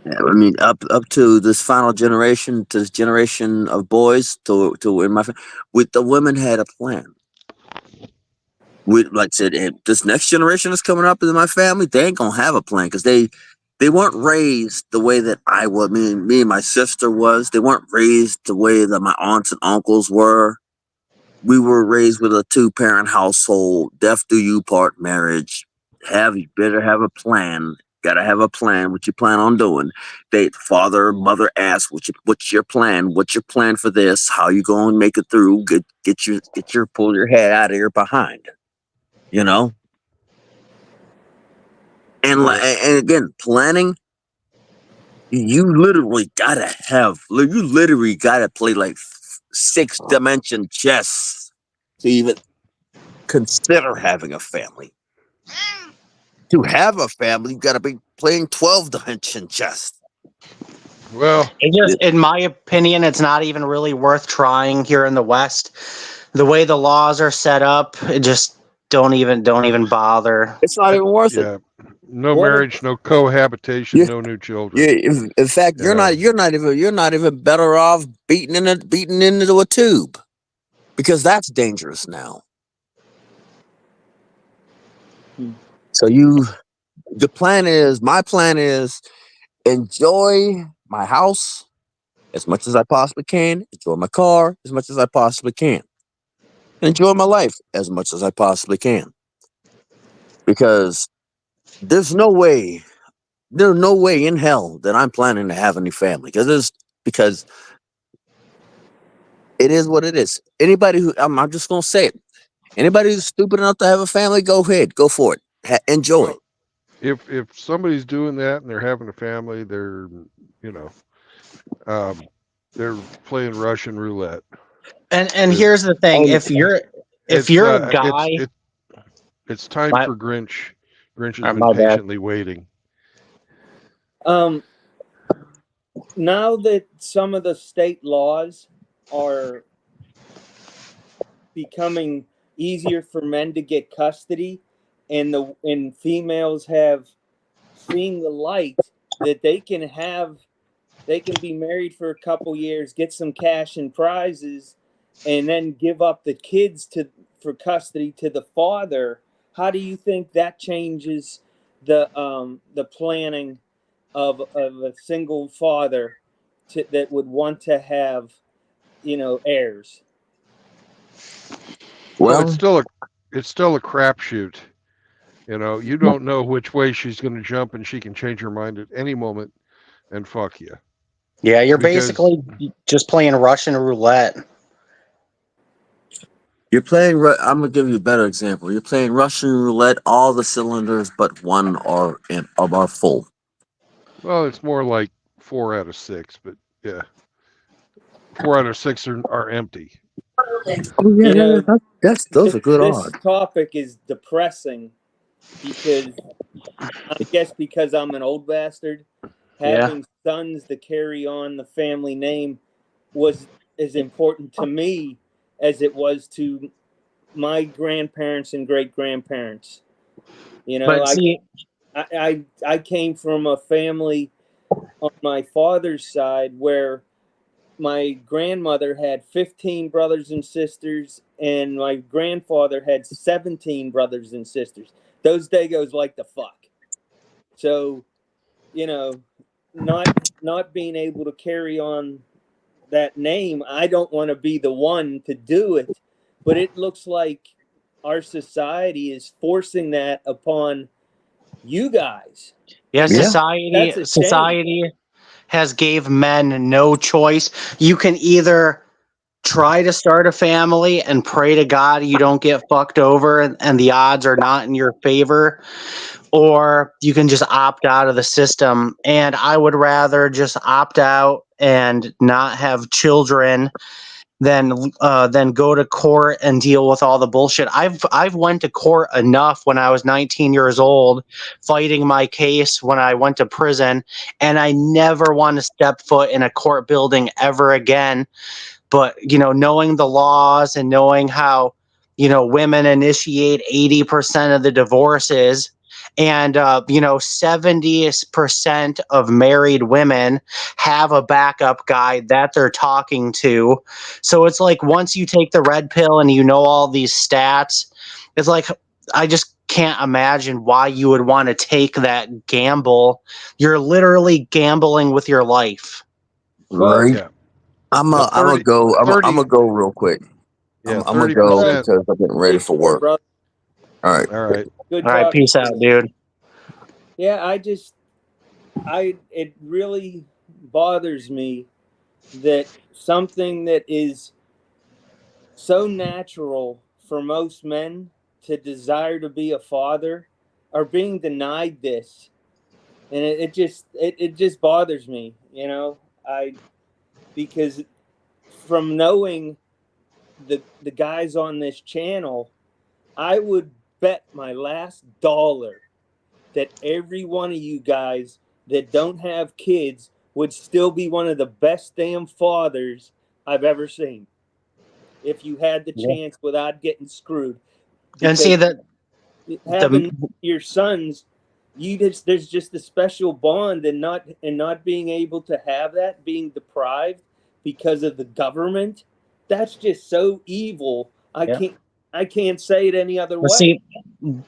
Speaker 6: I mean, up to this final generation, to this generation of boys, to in my with the women had a plan. Like I said, this next generation is coming up in my family. They ain't gonna have a plan because they weren't raised the way that I was. Me and my sister was. They weren't raised the way that my aunts and uncles were. We were raised with a 2-parent household, death do you part marriage. You better have a plan. Gotta have a plan. What you plan on doing? Father, mother asks, what's your plan? What's your plan for this? How you going to make it through? Pull your head out of your behind. You know, and again, planning. You literally gotta play like 6-dimension chess to even consider having a family. To have a family, you gotta be playing 12-dimension chess.
Speaker 1: Well,
Speaker 3: in my opinion, it's not even really worth trying here in the West. The way the laws are set up, it just don't even bother.
Speaker 6: It's not even worth it.
Speaker 1: yeah. No
Speaker 5: What
Speaker 1: marriage, no cohabitation,
Speaker 6: Yeah.
Speaker 1: no new children.
Speaker 6: Yeah, in fact, you're not even better off beating into a tube, because that's dangerous now.
Speaker 5: Hmm.
Speaker 6: So my plan is enjoy my house as much as I possibly can, enjoy my car as much as I possibly can, enjoy my life as much as I possibly can. Because there's no way in hell that I'm planning to have any family. Because it is what it is. Anybody who I'm just gonna say it. Anybody who's stupid enough to have a family, go ahead, go for it. Enjoy.
Speaker 1: Well, if somebody's doing that and they're having a family, they're they're playing Russian roulette.
Speaker 3: And here's the thing: if you're a guy,
Speaker 1: It's time
Speaker 3: My-
Speaker 1: for Grinch. Grinch has been
Speaker 3: my bad.
Speaker 1: patiently waiting.
Speaker 5: Now that some of the state laws are becoming easier for men to get custody, and females have seen the light that they can be married for a couple years, get some cash and prizes, and then give up the kids for custody to the father. How do you think that changes the planning of a single father that would want to have heirs?
Speaker 1: Well,
Speaker 6: Well,
Speaker 1: it's still a crapshoot. You don't know which way she's going to jump, and she can change her mind at any moment and fuck you.
Speaker 3: yeah, you're
Speaker 1: Because-
Speaker 3: basically just playing Russian roulette.
Speaker 6: you're playing. I'm gonna give you a better example. You're playing Russian roulette. All the cylinders but one are full.
Speaker 1: Well, it's more like 4 out of 6, but yeah, 4 out of 6 are empty.
Speaker 6: Oh yeah, those are good
Speaker 5: This
Speaker 6: odds.
Speaker 5: topic is depressing because I guess because I'm an old bastard, having sons to carry on the family name is important to me as it was to my grandparents and great grandparents. You know,
Speaker 3: But see,
Speaker 5: I came from a family on my father's side where my grandmother had 15 brothers and sisters, and my grandfather had 17 brothers and sisters. Those Dagos like to fuck. So, you know, not being able to carry on that name, I don't want to be the one to do it, but it looks like our society is forcing that upon you guys.
Speaker 3: yeah,
Speaker 5: And that's a shame.
Speaker 3: society has gave men no choice. You can either try to start a family and pray to God you don't get fucked over and the odds are not in your favor, or you can just opt out of the system. And I would rather just opt out and not have children than go to court and deal with all the bullshit. I've went to court enough when I was 19 years old, fighting my case when I went to prison, and I never want to step foot in a court building ever again. But knowing the laws and knowing how women initiate 80% of the divorces, and 70% of married women have a backup guy that they're talking to. So it's like once you take the red pill and all these stats, it's like I just can't imagine why you would want to take that gamble. You're literally gambling with your life.
Speaker 6: Right.
Speaker 1: Yeah.
Speaker 6: I'm
Speaker 1: Now,
Speaker 6: gonna go. I'm gonna go real quick.
Speaker 1: Yeah,
Speaker 6: I'm gonna go
Speaker 1: 30%.
Speaker 6: because I'm getting ready for work.
Speaker 5: Brother.
Speaker 6: All right.
Speaker 1: All right.
Speaker 5: Good
Speaker 3: All right,
Speaker 5: talking
Speaker 3: peace
Speaker 5: to
Speaker 3: out,
Speaker 5: you.
Speaker 3: dude.
Speaker 5: Yeah, it really bothers me that something that is so natural for most men to desire to be a father are being denied this. And it just bothers me, because from knowing the guys on this channel, I would bet my last dollar that every one of you guys that don't have kids would still be one of the best damn fathers I've ever seen if you had the chance without getting screwed.
Speaker 3: And see that
Speaker 5: having your sons, there's just a special bond, and not being able to have that, being deprived because of the government, that's just so evil. I can't say it any other way.
Speaker 3: See,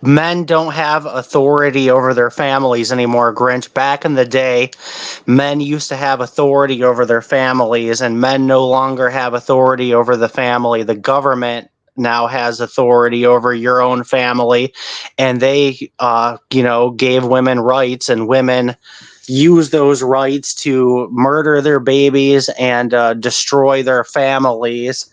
Speaker 3: men don't have authority over their families anymore, Grinch. Back in the day, men used to have authority over their families, and men no longer have authority over the family. The government now has authority over your own family, and they, gave women rights, and women use those rights to murder their babies and destroy their families.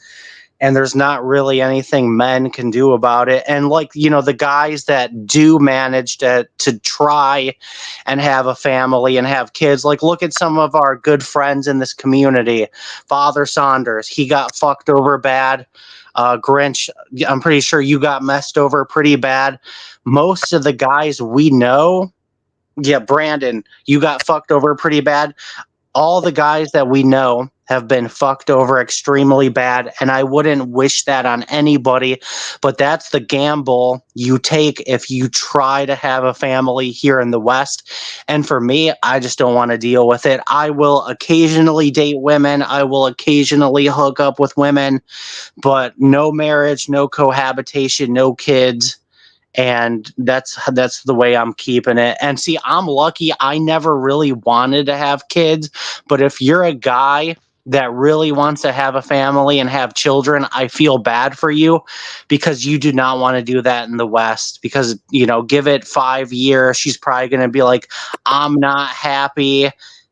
Speaker 3: And there's not really anything men can do about it. And the guys that do manage to try and have a family and have kids, look at some of our good friends in this community. Father Saunders, he got fucked over bad. Grinch, I'm pretty sure you got messed over pretty bad. Most of the guys we know, Brandon, you got fucked over pretty bad. All the guys that we know have been fucked over extremely bad, and I wouldn't wish that on anybody, but that's the gamble you take if you try to have a family here in the West. And for me, I just don't want to deal with it. I will occasionally date women, I will occasionally hook up with women, but no marriage, no cohabitation, no kids. And that's the way I'm keeping it. And see, I'm lucky. I never really wanted to have kids, but if you're a guy that really wants to have a family and have children, I feel bad for you, because you do not want to do that in the West. Because give it 5 years, she's probably going to be like, I'm not happy.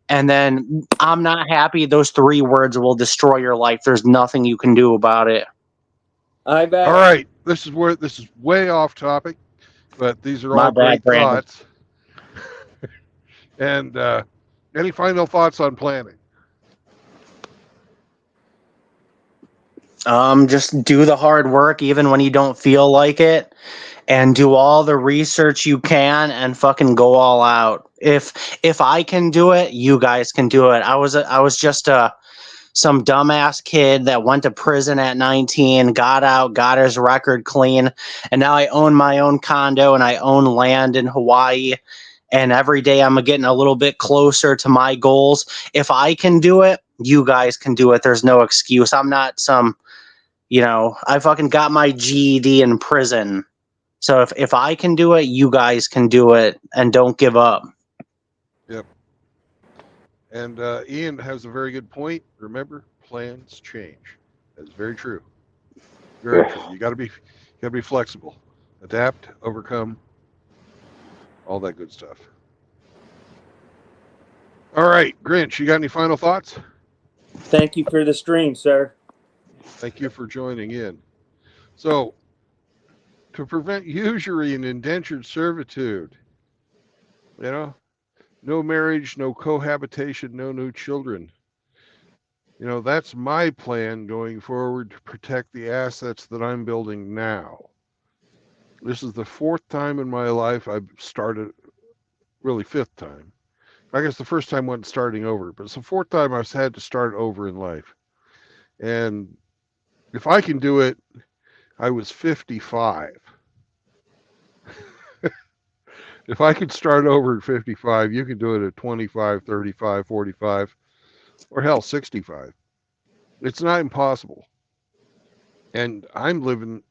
Speaker 3: And then I'm not happy, those 3 words will destroy your life. There's nothing you can do about it.
Speaker 5: I bet.
Speaker 1: All right. This is way off topic, but these are all great thoughts. And any final thoughts on planning?
Speaker 3: Just do the hard work even when you don't feel like it, and do all the research you can, and fucking go all out. If I can do it, you guys can do it. I was just some dumbass kid that went to prison at 19, got out, got his record clean, and now I own my own condo and I own land in Hawaii. And every day I'm getting a little bit closer to my goals. If I can do it, you guys can do it. There's no excuse. I'm not some, I fucking got my GED in prison. So if I can do it, you guys can do it, and don't give up.
Speaker 1: Yep. And Ian has a very good point. Remember, plans change. That's very true. Very true. You gotta be flexible, adapt, overcome, all that good stuff. All right, Grinch, you got any final thoughts?
Speaker 5: Thank you for the stream, sir.
Speaker 1: Thank you for joining in. So, to prevent usury and indentured servitude, no marriage, no cohabitation, no new children. That's my plan going forward to protect the assets that I'm building now. This is the 4th time in my life I've started, really 5th time. I guess the first time wasn't starting over, but it's the 4th time I've had to start over in life. And if I can do it, I was 55. If I could start over at 55, you can do it at 25, 35, 45, or hell, 65. It's not impossible. And I'm living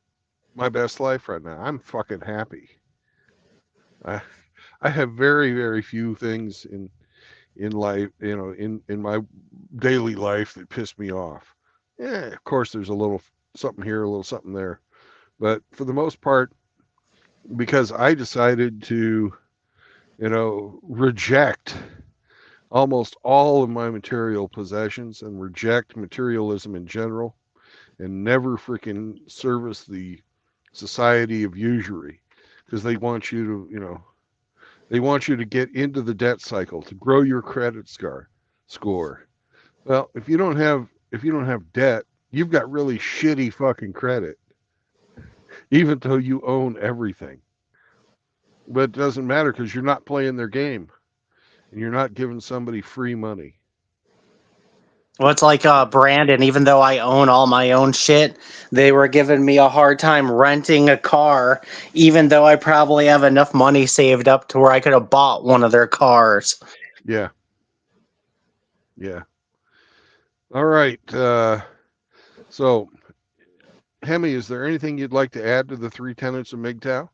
Speaker 1: my best life right now. I'm fucking happy. I have very, very few things in life, in my daily life that piss me off. Yeah, of course, there's a little something here, a little something there. But for the most part, because I decided to, reject almost all of my material possessions and reject materialism in general and never freaking service the society of usury, because they want you to, they want you to get into the debt cycle to grow your credit score. Well, if you don't have debt, you've got really shitty fucking credit, even though you own everything. But it doesn't matter because you're not playing their game and you're not giving somebody free money.
Speaker 3: Well, it's like Brandon, even though I own all my own shit, they were giving me a hard time renting a car, even though I probably have enough money saved up to where I could have bought one of their cars.
Speaker 1: Yeah. All right. So, Hemi, is there anything you'd like to add to the 3 tenets of MGTOW?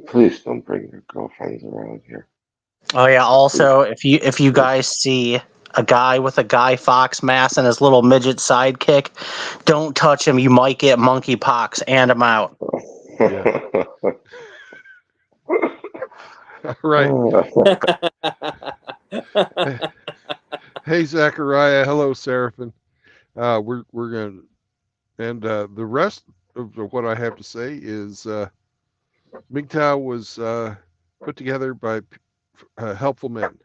Speaker 2: Please don't bring your girlfriends around here.
Speaker 3: Oh yeah. Also, if you guys see a guy with a Guy Fawkes mask and his little midget sidekick, don't touch him. You might get monkeypox, and him out.
Speaker 1: All right. Hey, Zachariah. Hello, Seraphin. We're going to, and the rest of what I have to say is MGTOW was put together by helpful men.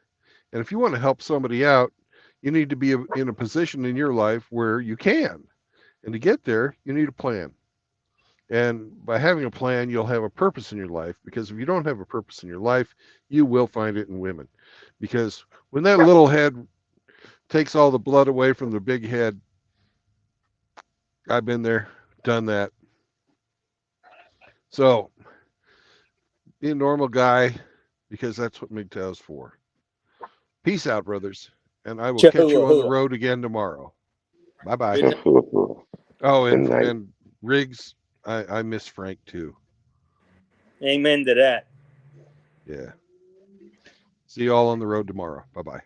Speaker 1: And if you want to help somebody out, you need to be in a position in your life where you can. And to get there, you need a plan. And by having a plan, you'll have a purpose in your life, because if you don't have a purpose in your life, you will find it in women. Because when that little head takes all the blood away from the big head, I've been there, done that. So, be a normal guy, because that's what MGTOW's for. Peace out, brothers. And I will catch you on the road again tomorrow. Bye-bye. Oh, and Riggs, I miss Frank too.
Speaker 5: Amen to that.
Speaker 1: Yeah. See you all on the road tomorrow. Bye-bye.